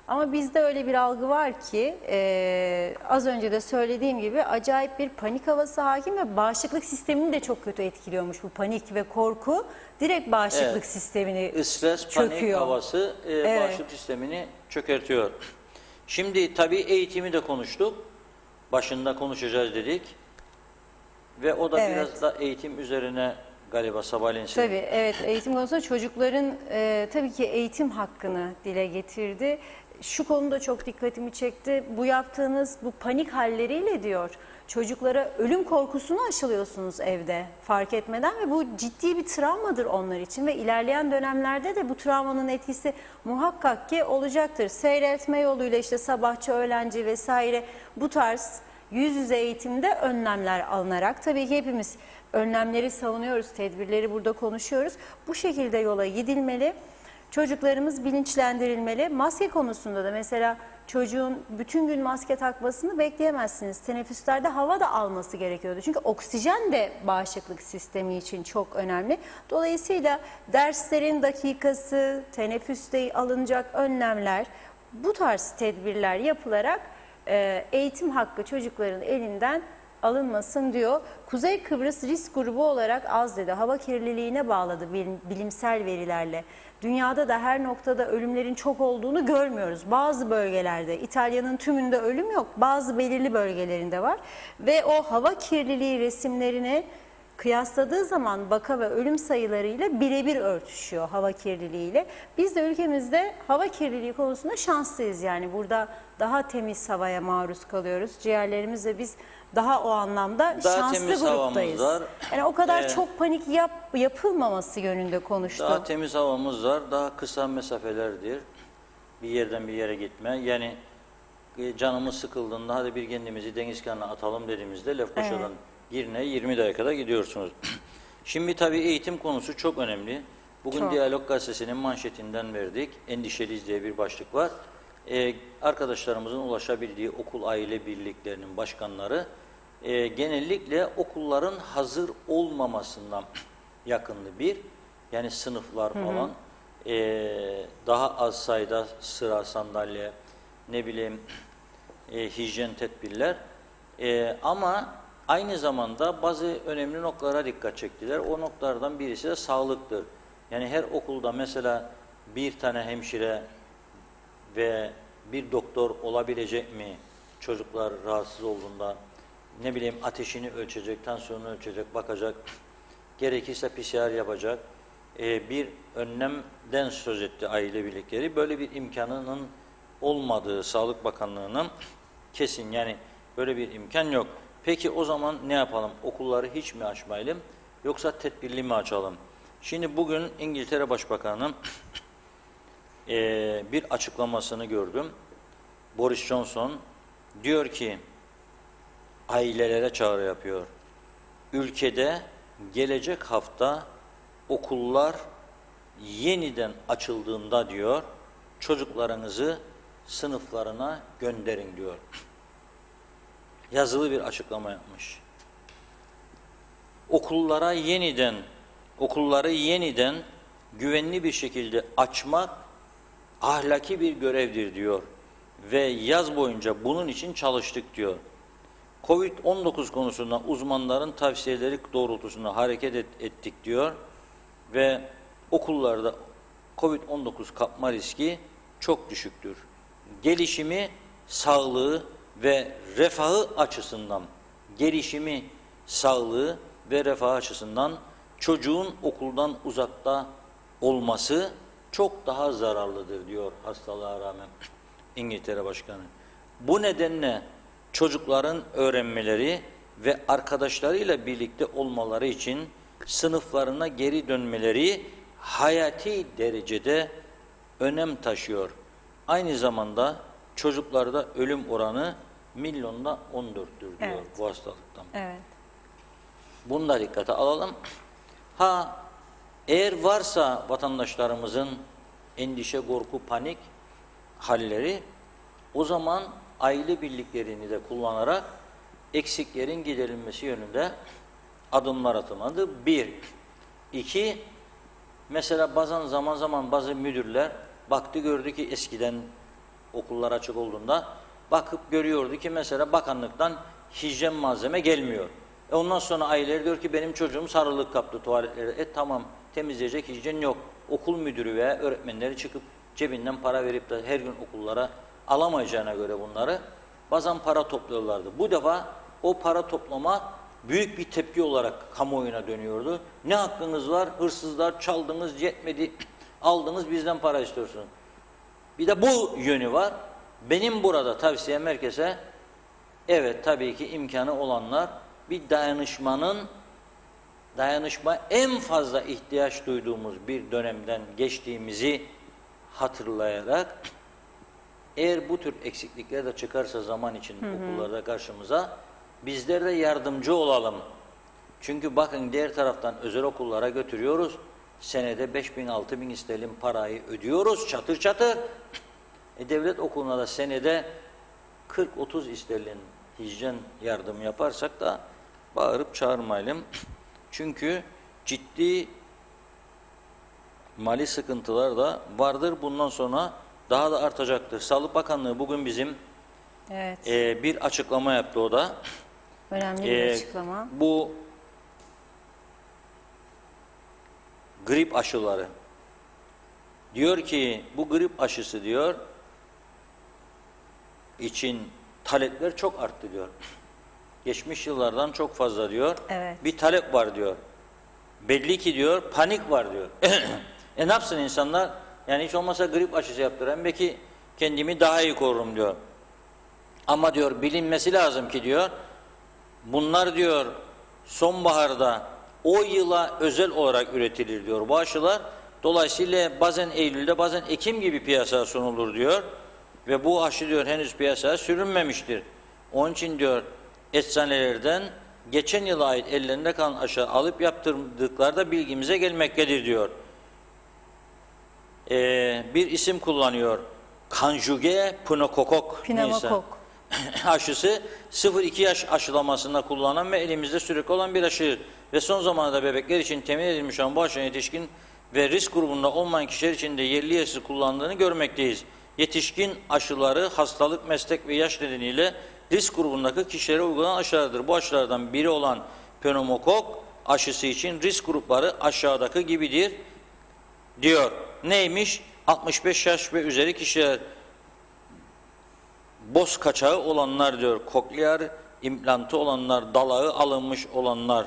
Ama bizde öyle bir algı var ki az önce de söylediğim gibi acayip bir panik havası hakim ve bağışıklık sistemini de çok kötü etkiliyormuş bu panik ve korku. Direkt bağışıklık sistemini Stres, çöküyor. panik havası bağışıklık sistemini çökertiyor. Şimdi tabii eğitimi de konuştuk. Başında konuşacağız dedik. Ve o da biraz da eğitim üzerine galiba sabahleyin. Tabii evet, eğitim konusunda çocukların tabii ki eğitim hakkını dile getirdi. Şu konuda çok dikkatimi çekti. Bu yaptığınız bu panik halleriyle diyor çocuklara ölüm korkusunu aşılıyorsunuz evde fark etmeden ve bu ciddi bir travmadır onlar için ve ilerleyen dönemlerde de bu travmanın etkisi muhakkak ki olacaktır. Seyreltme yoluyla işte sabahçı, öğlenci vesaire bu tarz yüz yüze eğitimde önlemler alınarak tabii ki hepimiz önlemleri savunuyoruz, tedbirleri burada konuşuyoruz. Bu şekilde yola gidilmeli. Çocuklarımız bilinçlendirilmeli. Maske konusunda da mesela çocuğun bütün gün maske takmasını bekleyemezsiniz. Teneffüslerde hava da alması gerekiyordu. Çünkü oksijen de bağışıklık sistemi için çok önemli. Dolayısıyla derslerin dakikası, teneffüste alınacak önlemler, bu tarz tedbirler yapılarak eğitim hakkı çocukların elinden alınmasın diyor. Kuzey Kıbrıs risk grubu olarak az dedi. Hava kirliliğine bağladı bilimsel verilerle. Dünyada da her noktada ölümlerin çok olduğunu görmüyoruz. Bazı bölgelerde, İtalya'nın tümünde ölüm yok. Bazı belirli bölgelerinde var. Ve o hava kirliliği resimlerini kıyasladığı zaman vaka ve ölüm sayılarıyla birebir örtüşüyor hava kirliliğiyle. Biz de ülkemizde hava kirliliği konusunda şanslıyız. Yani burada daha temiz havaya maruz kalıyoruz. Ciğerlerimizle biz daha o anlamda daha şanslı gruptayız. Yani o kadar çok panik yapılmaması yönünde konuştu. Daha temiz havamız var, daha kısa mesafelerdir. Bir yerden bir yere gitme. Yani canımız sıkıldığında hadi bir kendimizi deniz kenarına atalım dediğimizde Lefkoşa'dan Girne'ye 20 dakikada gidiyorsunuz. Şimdi tabii eğitim konusu çok önemli. Bugün Diyalog Gazetesi'nin manşetinden verdik. Endişeliyiz diye bir başlık var. Arkadaşlarımızın ulaşabildiği okul aile birliklerinin başkanları genellikle okulların hazır olmamasından yakındı bir. Yani sınıflar falan daha az sayıda sıra, sandalye, ne bileyim hijyen tedbirler ama aynı zamanda bazı önemli noktalara dikkat çektiler. O noktalardan birisi de sağlıktır. Yani her okulda mesela bir tane hemşire ve bir doktor olabilecek mi? Çocuklar rahatsız olduğunda ne bileyim ateşini ölçecek, tansiyonunu ölçecek, bakacak, gerekirse PCR yapacak. Bir önlemden söz etti aile birlikleri. Böyle bir imkanının olmadığı Sağlık Bakanlığı'nın kesin, yani böyle bir imkan yok. Peki o zaman ne yapalım? Okulları hiç mi açmayalım yoksa tedbirli mi açalım? Şimdi bugün İngiltere Başbakanı bir açıklamasını gördüm. Boris Johnson diyor ki ailelere çağrı yapıyor. Ülkede gelecek hafta okullar yeniden açıldığında diyor çocuklarınızı sınıflarına gönderin diyor. Yazılı bir açıklama yapmış. Okulları yeniden güvenli bir şekilde açmak ahlaki bir görevdir diyor. Ve yaz boyunca bunun için çalıştık diyor. Covid-19 konusunda uzmanların tavsiyeleri doğrultusunda hareket ettik diyor. Ve okullarda Covid-19 kapma riski çok düşüktür. Gelişimi, sağlığı ve refahı açısından çocuğun okuldan uzakta olması çok daha zararlıdır diyor hastalığa rağmen İngiltere Başkanı. Bu nedenle çocukların öğrenmeleri ve arkadaşlarıyla birlikte olmaları için sınıflarına geri dönmeleri hayati derecede önem taşıyor. Aynı zamanda çocuklarda ölüm oranı milyonda 14'tür diyor Evet. bu hastalıktan. Evet. Bunu da dikkate alalım. Ha, eğer varsa vatandaşlarımızın endişe, korku, panik halleri, o zaman aile birliklerini de kullanarak eksiklerin giderilmesi yönünde adımlar atılmalı. Bir. İki, mesela bazen zaman zaman bazı müdürler baktı gördü ki eskiden okullar açık olduğunda bakıp görüyordu ki mesela bakanlıktan hijyen malzeme gelmiyor. Ondan sonra aileler diyor ki benim çocuğum sarılık kaptı tuvaletlere. Tamam, temizleyecek hijyen yok. Okul müdürü veya öğretmenleri çıkıp cebinden para verip de her gün okullara alamayacağına göre bunları bazen para topluyorlardı. Bu defa o para toplama büyük bir tepki olarak kamuoyuna dönüyordu. Ne hakkınız var? Hırsızlar, çaldınız, yetmedi, aldınız, bizden para istiyorsunuz. Bir de bu yönü var. Benim burada tavsiyem herkese, evet tabii ki imkanı olanlar bir dayanışma en fazla ihtiyaç duyduğumuz bir dönemden geçtiğimizi hatırlayarak, eğer bu tür eksiklikler de çıkarsa zaman içinde okullarda karşımıza, bizler de yardımcı olalım. Çünkü bakın diğer taraftan özel okullara götürüyoruz. Senede 5.000, 6.000 sterlin parayı ödüyoruz çatır çatır. Devlet okuluna da senede 40-30 sterlin hijyen yardım yaparsak da bağırıp çağırmayalım. Çünkü ciddi mali sıkıntılar da vardır. Bundan sonra daha da artacaktır. Sağlık Bakanlığı bugün bizim Evet. Bir açıklama yaptı o da. Önemli bir açıklama. Bu grip aşıları. Diyor ki bu grip aşısı diyor için talepler çok arttı diyor. Geçmiş yıllardan çok fazla diyor. Evet. Bir talep var diyor. Belli ki diyor panik var diyor. Ne yapsın insanlar? Yani hiç olmazsa grip aşısı yaptıran belki kendimi daha iyi korurum diyor. Ama diyor bilinmesi lazım ki diyor bunlar diyor sonbaharda o yıla özel olarak üretilir diyor bu aşılar. Dolayısıyla bazen Eylül'de bazen Ekim gibi piyasaya sunulur diyor. Ve bu aşı diyor henüz piyasaya sürülmemiştir. Onun için diyor eczanelerden geçen yıla ait ellerinde kalan aşı alıp yaptırdıkları da bilgimize gelmektedir diyor. Bir isim kullanıyor. Konjuge pneumokok. Pneumokok. Aşısı 0-2 yaş aşılamasında kullanılan ve elimizde sürekli olan bir aşı ve son zamanlarda bebekler için temin edilmiş olan bu aşının yetişkin ve risk grubunda olmayan kişiler için de yerli yersiz kullanıldığını görmekteyiz. Yetişkin aşıları hastalık, meslek ve yaş nedeniyle risk grubundaki kişilere uygulanan aşılardır. Bu aşılardan biri olan pneumokok aşısı için risk grupları aşağıdaki gibidir diyor. Neymiş? 65 yaş ve üzeri kişiler, boz kaçağı olanlar diyor, koklear implantı olanlar, dalağı alınmış olanlar,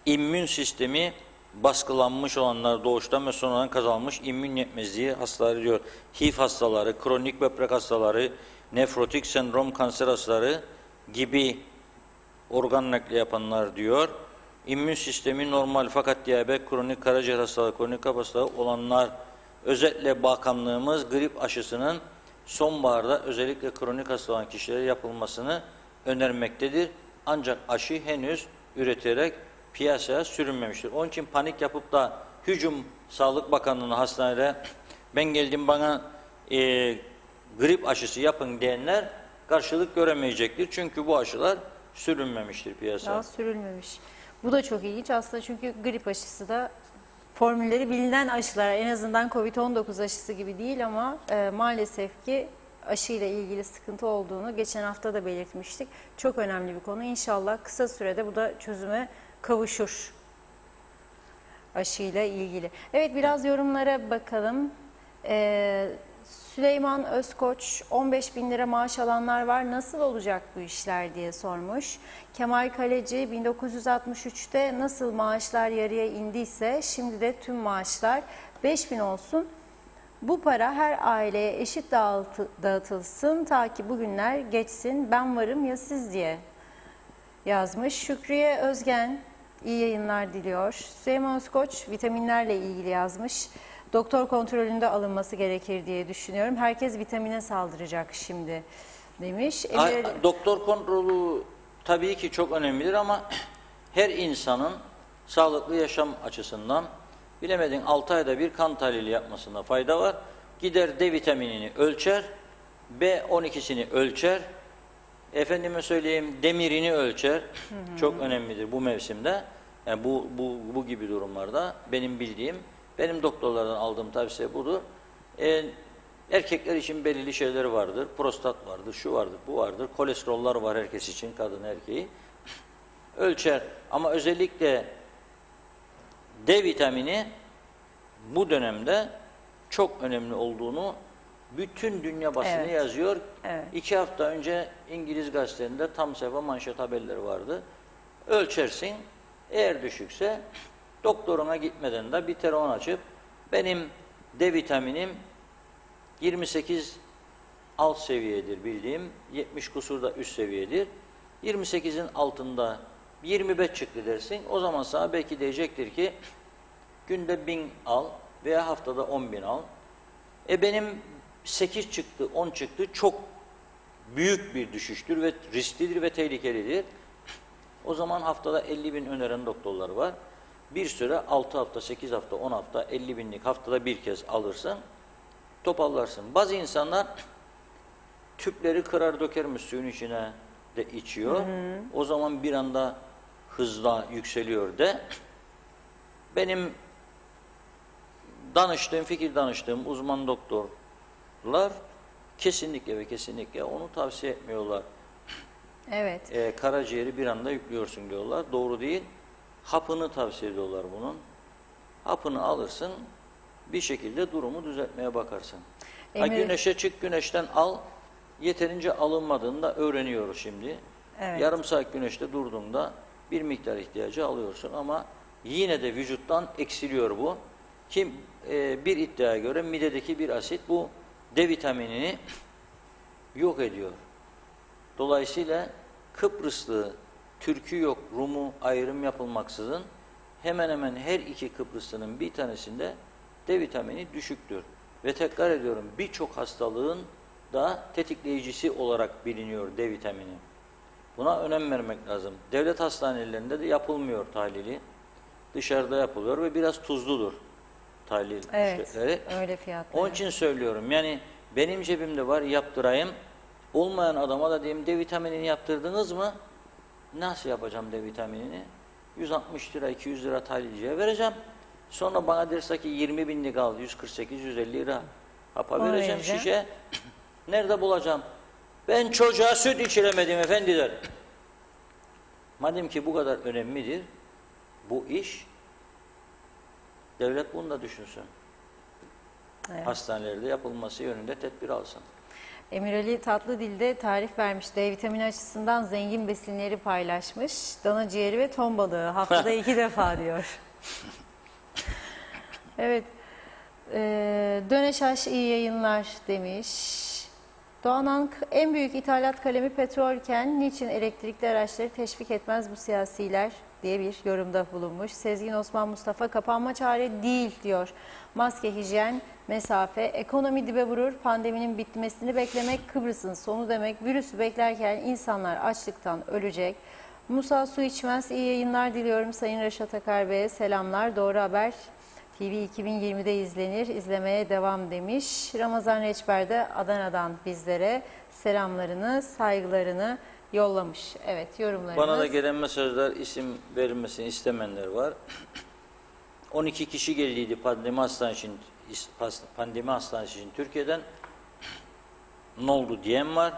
immün sistemi baskılanmış olanlar, doğuştan ve sonradan kazanmış immün yetmezliği hastaları diyor. HIV hastaları, kronik böbrek hastaları, nefrotik sendrom kanser hastaları gibi organ nakli yapanlar diyor. İmmün sistemi normal fakat diyabet, kronik karaciğer hastalığı, kronik kalp hastalığı olanlar. Özetle bakanlığımız grip aşısının sonbaharda özellikle kronik hasta olan kişilere yapılmasını önermektedir. Ancak aşı henüz üreterek piyasaya sürülmemiştir. Onun için panik yapıp da hücum Sağlık Bakanlığı'nın hastanede ben geldim bana grip aşısı yapın diyenler karşılık göremeyecektir. Çünkü bu aşılar sürülmemiştir piyasaya. Daha sürülmemiş. Bu da çok ilginç aslında çünkü grip aşısı da formülleri bilinen aşılar, en azından COVID-19 aşısı gibi değil ama maalesef ki aşıyla ilgili sıkıntı olduğunu geçen hafta da belirtmiştik. Çok önemli bir konu. İnşallah kısa sürede bu da çözüme kavuşur aşıyla ilgili. Evet, biraz yorumlara bakalım. Süleyman Özkoç, 15.000 lira maaş alanlar var, nasıl olacak bu işler diye sormuş. Kemal Kaleci, 1963'te nasıl maaşlar yarıya indiyse şimdi de tüm maaşlar 5.000 olsun. Bu para her aileye eşit dağıtılsın ta ki bugünler geçsin. Ben varım ya siz diye yazmış. Şükriye Özgen iyi yayınlar diliyor. Süleyman Özkoç vitaminlerle ilgili yazmış. Doktor kontrolünde alınması gerekir diye düşünüyorum. Herkes vitamine saldıracak şimdi demiş. Doktor kontrolü tabii ki çok önemlidir ama her insanın sağlıklı yaşam açısından bilemedin 6 ayda bir kan tahlili yapmasında fayda var. Gider D vitaminini ölçer, B12'sini ölçer, efendime söyleyeyim demirini ölçer. Çok önemlidir bu mevsimde. Yani bu gibi durumlarda benim bildiğim, benim doktorlardan aldığım tavsiye budur. Erkekler için belirli şeyleri vardır. Prostat vardır, şu vardır, bu vardır. Kolesterollar var herkes için, kadın erkeği. Ölçer ama özellikle D vitamini bu dönemde çok önemli olduğunu bütün dünya basını yazıyor. Evet. 2 hafta önce İngiliz gazetelerinde tam sayfa manşet haberleri vardı. Ölçersin, eğer düşükse doktoruna gitmeden de bir telefon açıp benim D vitaminim 28 alt seviyedir bildiğim, 70 kusurda üst seviyedir. 28'in altında 25 çıktı dersin. O zaman sana belki diyecektir ki günde 1000 al veya haftada 10.000 al. Benim 8 çıktı, 10 çıktı. Çok büyük bir düşüştür ve risklidir ve tehlikelidir. O zaman haftada 50.000 öneren doktorlar var. Bir süre 6 hafta, 8 hafta, 10 hafta 50.000'lik haftada bir kez alırsın, toparlarsın. Bazı insanlar tüpleri kırar dökermiş suyun içine de içiyor. O zaman bir anda hızla yükseliyor de. Benim fikir danıştığım uzman doktorlar kesinlikle ve kesinlikle onu tavsiye etmiyorlar. Evet. Karaciğeri bir anda yüklüyorsun diyorlar. Doğru değil. Hapını tavsiye ediyorlar bunun. Hapını alırsın, bir şekilde durumu düzeltmeye bakarsın. Güneşe çık, güneşten al. Yeterince alınmadığını da öğreniyoruz şimdi. Evet. Yarım saat güneşte durduğunda bir miktar ihtiyacı alıyorsun ama yine de vücuttan eksiliyor bu. Bir iddiaya göre midedeki bir asit bu D vitaminini yok ediyor. Dolayısıyla Kıbrıslı, Türk'ü yok, Rum'u ayrım yapılmaksızın hemen hemen her iki Kıbrıslının bir tanesinde D vitamini düşüktür. Ve tekrar ediyorum, birçok hastalığın da tetikleyicisi olarak biliniyor D vitamini. Buna önem vermek lazım. Devlet hastanelerinde de yapılmıyor tahlili. Dışarıda yapılıyor ve biraz tuzludur tahlil ücretleri. Öyle fiyatlar. Onun için söylüyorum. Yani benim cebimde var, yaptırayım. Olmayan adama da diyeyim D vitaminini yaptırdınız mı? Nasıl yapacağım D vitaminini? 160 lira, 200 lira tahlilciye vereceğim. Sonra bana derse ki 20.000'lik al, 148, 150 lira hapa vereceğim şişe. Nerede bulacağım? Ben çocuğa süt içiremedim efendiler. Madem ki bu kadar önemlidir bu iş, devlet bunu da düşünsün. Evet. Hastanelerde yapılması yönünde tedbir alsın. Emir Ali Tatlıdil'de tarif vermiş. D vitamini açısından zengin besinleri paylaşmış. Dana ciğeri ve ton balığı haftada 2 defa diyor. Evet. Döneşaş iyi yayınlar demiş. Doğan Ank, en büyük ithalat kalemi petrolken niçin elektrikli araçları teşvik etmez bu siyasiler diye bir yorumda bulunmuş. Sezgin Osman Mustafa, kapanma çare değil diyor. Maske, hijyen, mesafe, ekonomi dibe vurur. Pandeminin bitmesini beklemek Kıbrıs'ın sonu demek. Virüsü beklerken insanlar açlıktan ölecek. Musa Su İçmez, iyi yayınlar diliyorum. Sayın Reşat Akar Bey'e selamlar. Doğru Haber TV 2020'de izlenir, izlemeye devam demiş. Ramazan Reçber de Adana'dan bizlere selamlarını, saygılarını yollamış. Evet, yorumlarınız. Bana da gelen mesajlar, isim verilmesini istemenler var. 12 kişi geldiydi pandemi hastanesi için Türkiye'den. Ne oldu diyen var.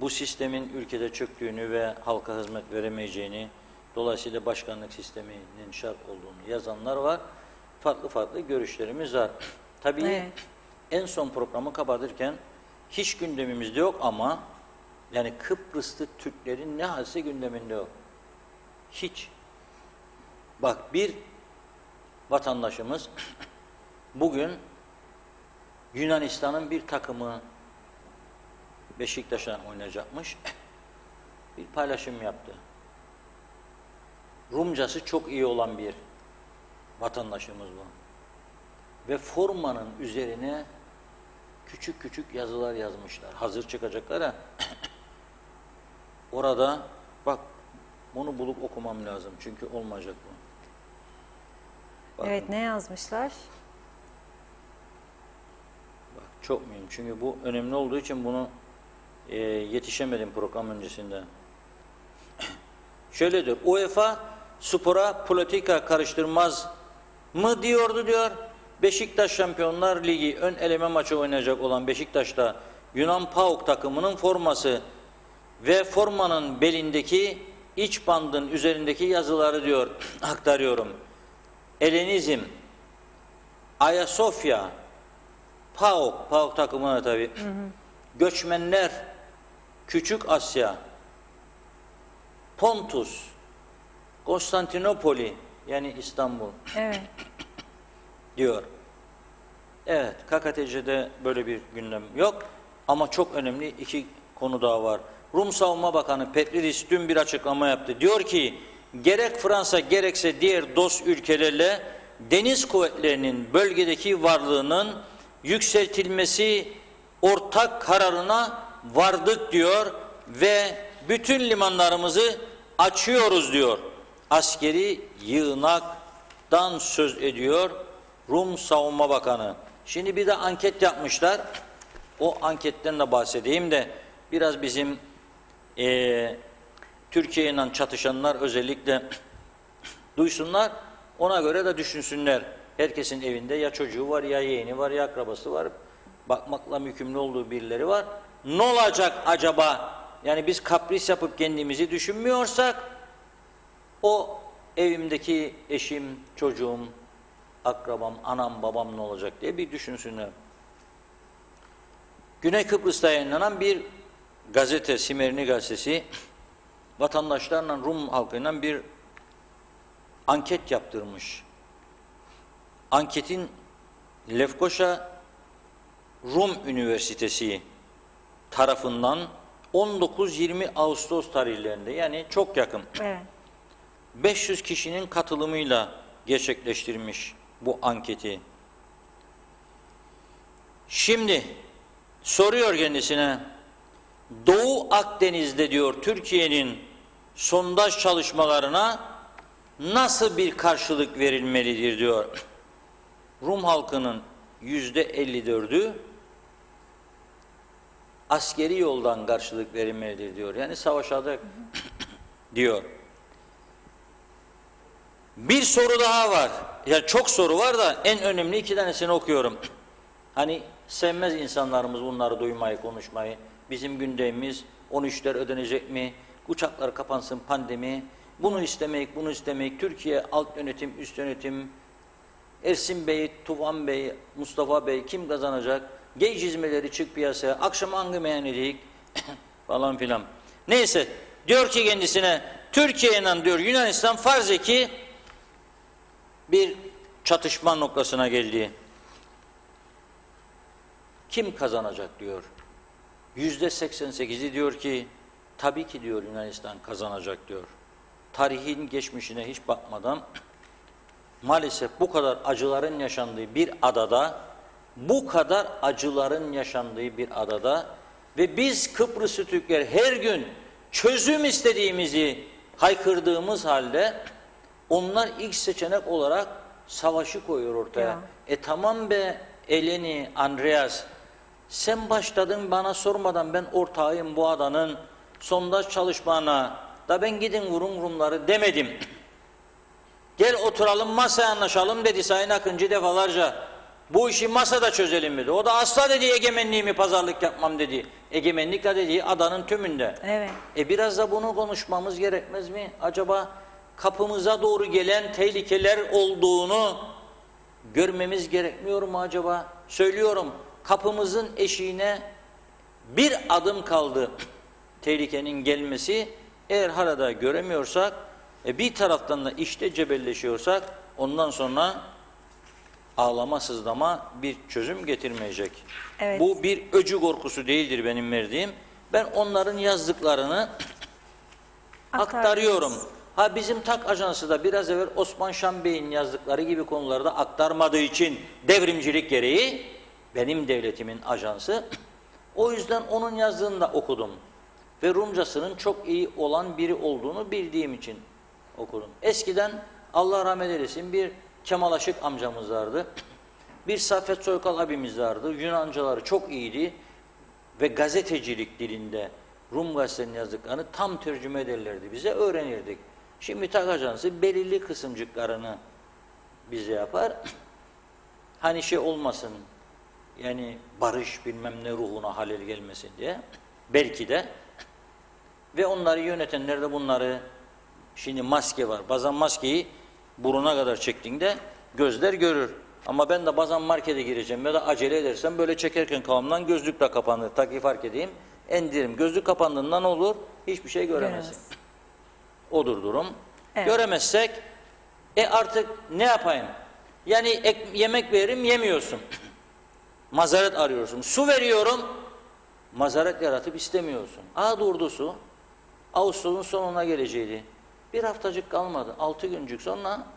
Bu sistemin ülkede çöktüğünü ve halka hizmet veremeyeceğini, dolayısıyla başkanlık sisteminin şart olduğunu yazanlar var. Farklı farklı görüşlerimiz var. Tabii en son programı kapatırken hiç gündemimizde yok ama yani Kıbrıslı Türklerin ne halse gündeminde yok. Hiç. Bak bir vatandaşımız bugün Yunanistan'ın bir takımı Beşiktaş'tan oynayacakmış. Bir paylaşım yaptı. Rumcası çok iyi olan bir vatandaşımız bu. Ve formanın üzerine küçük küçük yazılar yazmışlar. Hazır çıkacaklara. Orada bak, bunu bulup okumam lazım. Çünkü olmayacak bu. Bakın, Evet, ne yazmışlar? bak, çok mühim. Çünkü bu önemli olduğu için bunu yetişemedim program öncesinde. Şöyle diyor. UEFA spora politika karıştırmaz mı diyordu diyor. Beşiktaş Şampiyonlar Ligi ön eleme maçı oynayacak olan Beşiktaş'ta Yunan PAOK takımının forması ve formanın belindeki iç bandın üzerindeki yazıları diyor aktarıyorum. Elenizm, Ayasofya, PAOK takımına tabii. Göçmenler, Küçük Asya, Pontus, Konstantinopoli yani İstanbul Evet. diyor. Evet, KKTC'de böyle bir gündem yok ama çok önemli iki konu daha var. Rum Savunma Bakanı Petrilis dün bir açıklama yaptı. Diyor ki gerek Fransa gerekse diğer dost ülkelerle deniz kuvvetlerinin bölgedeki varlığının yükseltilmesi ortak kararına vardık diyor ve bütün limanlarımızı açıyoruz diyor. Askeri yığınaktan söz ediyor Rum Savunma Bakanı. Şimdi bir de anket yapmışlar. O anketten de bahsedeyim de biraz bizim Türkiye ile çatışanlar özellikle duysunlar. Ona göre de düşünsünler. Herkesin evinde ya çocuğu var, ya yeğeni var, ya akrabası var. Bakmakla mükümlü olduğu birileri var. Ne olacak acaba? Yani biz kapris yapıp kendimizi düşünmüyorsak o evimdeki eşim, çocuğum, akrabam, anam, babam ne olacak diye bir düşünsünler. Güney Kıbrıs'ta yayınlanan bir gazete, Simerini gazetesi, vatandaşlarla, Rum halkıyla bir anket yaptırmış. Anketin Lefkoşa Rum Üniversitesi tarafından 19-20 Ağustos tarihlerinde, yani çok yakın, Evet. 500 kişinin katılımıyla gerçekleştirmiş bu anketi. Şimdi soruyor kendisine, Doğu Akdeniz'de diyor Türkiye'nin sondaj çalışmalarına nasıl bir karşılık verilmelidir diyor. Rum halkının %54'ü askeri yoldan karşılık verilmelidir diyor. Yani savaşarak diyor. Bir soru daha var. Ya çok soru var da en önemli iki tanesini okuyorum. Hani sevmez insanlarımız bunları duymayı, konuşmayı. Bizim gündemimiz 13'ler ödenecek mi? Uçaklar kapansın, pandemi. Bunu istemek, bunu istemek. Türkiye alt yönetim, üst yönetim. Ersin Bey, Tufan Bey, Mustafa Bey kim kazanacak? Gey çizmeleri çık piyasaya. Akşam hangi meyhanedik? falan filan. Neyse diyor ki kendisine Türkiye'yle diyor Yunanistan farz ki bir çatışma noktasına geldi. Kim kazanacak diyor. %88'i diyor ki tabii ki diyor Yunanistan kazanacak diyor. Tarihin geçmişine hiç bakmadan maalesef bu kadar acıların yaşandığı bir adada, bu kadar acıların yaşandığı bir adada ve biz Kıbrıslı Türkler her gün çözüm istediğimizi haykırdığımız halde onlar ilk seçenek olarak savaşı koyuyor ortaya. Ya. Tamam be Eleni, Andreas, sen başladın bana sormadan, ben ortağıyım bu adanın sondaj çalışmana da ben gidin vurun Rumları demedim. Gel oturalım masaya anlaşalım dedi Sayın Akıncı defalarca. Bu işi masada çözelim dedi. O da asla dedi egemenliğimi pazarlık yapmam dedi. Egemenlikle dediği adanın tümünde. Evet. Biraz da bunu konuşmamız gerekmez mi? Acaba kapımıza doğru gelen tehlikeler olduğunu görmemiz gerekmiyor mu acaba? Söylüyorum, kapımızın eşiğine bir adım kaldı tehlikenin gelmesi. Eğer hala göremiyorsak, bir taraftan da işte cebelleşiyorsak ondan sonra ağlama, sızlama bir çözüm getirmeyecek. Evet. Bu bir öcü korkusu değildir benim verdiğim. Ben onların yazdıklarını aktarıyorum. Ha, bizim TAK Ajansı da biraz evvel Osman Şan Bey'in yazdıkları gibi konularda aktarmadığı için devrimcilik gereği benim devletimin ajansı. O yüzden onun yazdığını da okudum. Ve Rumcasının çok iyi olan biri olduğunu bildiğim için okudum. Eskiden Allah rahmet eylesin bir Kemal Aşık amcamız vardı. Bir Saffet Soykal abimiz vardı. Yunancaları çok iyiydi. Ve gazetecilik dilinde Rum gazetenin yazdıklarını tam tercüme ederlerdi. Bize öğrenirdik. Şimdi TAK Ajansı belirli kısımcıklarını bize yapar. Hani şey olmasın, yani barış bilmem ne ruhuna halel gelmesin diye. Belki de. Ve onları yönetenler de bunları, şimdi maske var. Bazen maskeyi buruna kadar çektiğinde gözler görür. Ama ben de bazen markete gireceğim ya da acele edersem böyle çekerken kafamdan gözlük de kapanır. Taki fark edeyim, endiririm. Gözlük kapandığında ne olur? Hiçbir şey göremezsin. Odur durum. Evet. Göremezsek artık ne yapayım? Yani yemek veririm, yemiyorsun. Mazeret arıyorsun. Su veriyorum, mazeret yaratıp istemiyorsun. Durdu su. Ağustos'un sonuna geleceğiydi. Bir haftacık kalmadı. 6 güncük sonra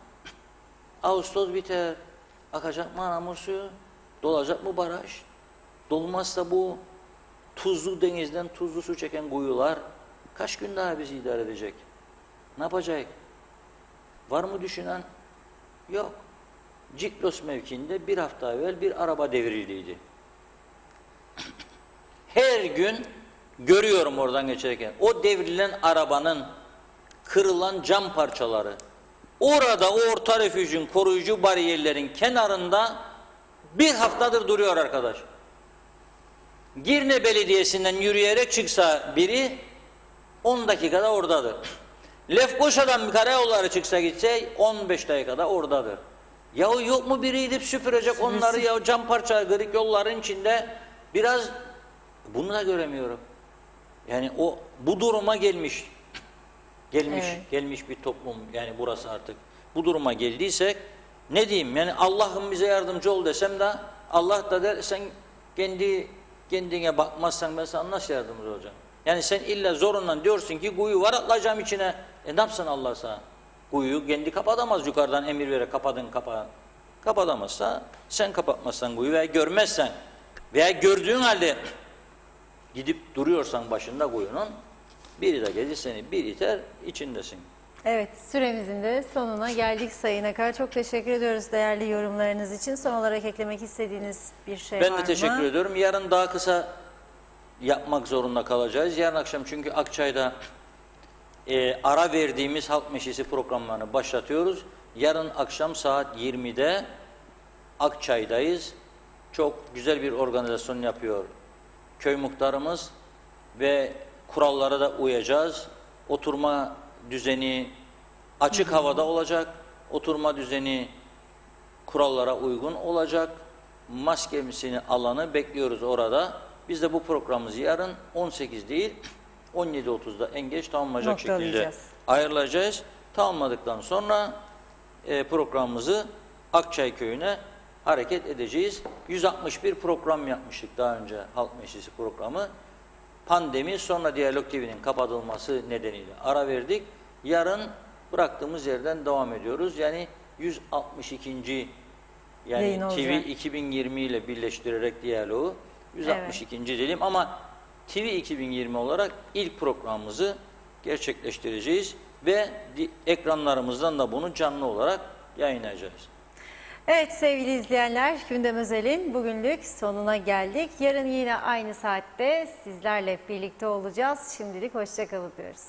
Ağustos biter. Akacak mı anamur suyu? Dolacak mı baraj? Dolmazsa bu tuzlu denizden tuzlu su çeken kuyular kaç gün daha bizi idare edecek? Ne yapacak? Var mı düşünen? Yok. Ciklos mevkiinde bir hafta evvel bir araba devrildiydi. Her gün görüyorum oradan geçerken. O devrilen arabanın kırılan cam parçaları orada, o orta refüjün koruyucu bariyerlerin kenarında bir haftadır duruyor arkadaş. Girne Belediyesi'nden yürüyerek çıksa biri 10 dakikada oradadır. Lefkoşa'dan karayolları çıksa gitse 15 dakikada oradadır. Yahu yok mu biri gidip süpürecek onları, ya cam parça kırık yolların içinde biraz, bunu da göremiyorum. Yani bu duruma gelmiş bir toplum, yani burası artık bu duruma geldiysek ne diyeyim, yani Allah'ım bize yardımcı ol desem de Allah da der sen kendine bakmazsan ben sana nasıl yardımcı olacağım? Yani sen illa zorundan diyorsun ki kuyu var, atlayacağım içine. Ne yapsın Allah sana? Kuyuyu kendi kapatamaz, yukarıdan emir vererek kapatamazsa, sen kapatmazsan kuyu veya görmezsen veya gördüğün halde gidip duruyorsan başında kuyunun, biri de gelir seni bir iter, içindesin. Evet, süremizin de sonuna geldik Sayın Akar. Çok teşekkür ediyoruz değerli yorumlarınız için. Son olarak eklemek istediğiniz bir şey var mı? Ben de teşekkür ediyorum. Yarın daha kısa yapmak zorunda kalacağız. Yarın akşam çünkü Akçay'da ara verdiğimiz halk meclisi programlarını başlatıyoruz. Yarın akşam saat 20'de Akçay'dayız. Çok güzel bir organizasyon yapıyor köy muhtarımız ve kurallara da uyacağız. Oturma düzeni açık havada olacak. Oturma düzeni kurallara uygun olacak. Maskemizin alanı bekliyoruz orada. Biz de bu programımızı yarın 18 değil 17.30'da en geç tamamlanacak şekilde ayarlayacağız. Tamamladıktan sonra programımızı Akçay Köyü'ne hareket edeceğiz. 161 program yapmıştık daha önce, halk meclisi programı. Pandemi sonra Diyalog TV'nin kapatılması nedeniyle ara verdik. Yarın bıraktığımız yerden devam ediyoruz. Yani 162. yani TV 2020 ile birleştirerek Diyalog'u 162. diyelim ama TV 2020 olarak ilk programımızı gerçekleştireceğiz ve ekranlarımızdan da bunu canlı olarak yayınlayacağız. Evet sevgili izleyenler, Gündem Özel'in bugünlük sonuna geldik. Yarın yine aynı saatte sizlerle birlikte olacağız. Şimdilik hoşça kalın diyoruz.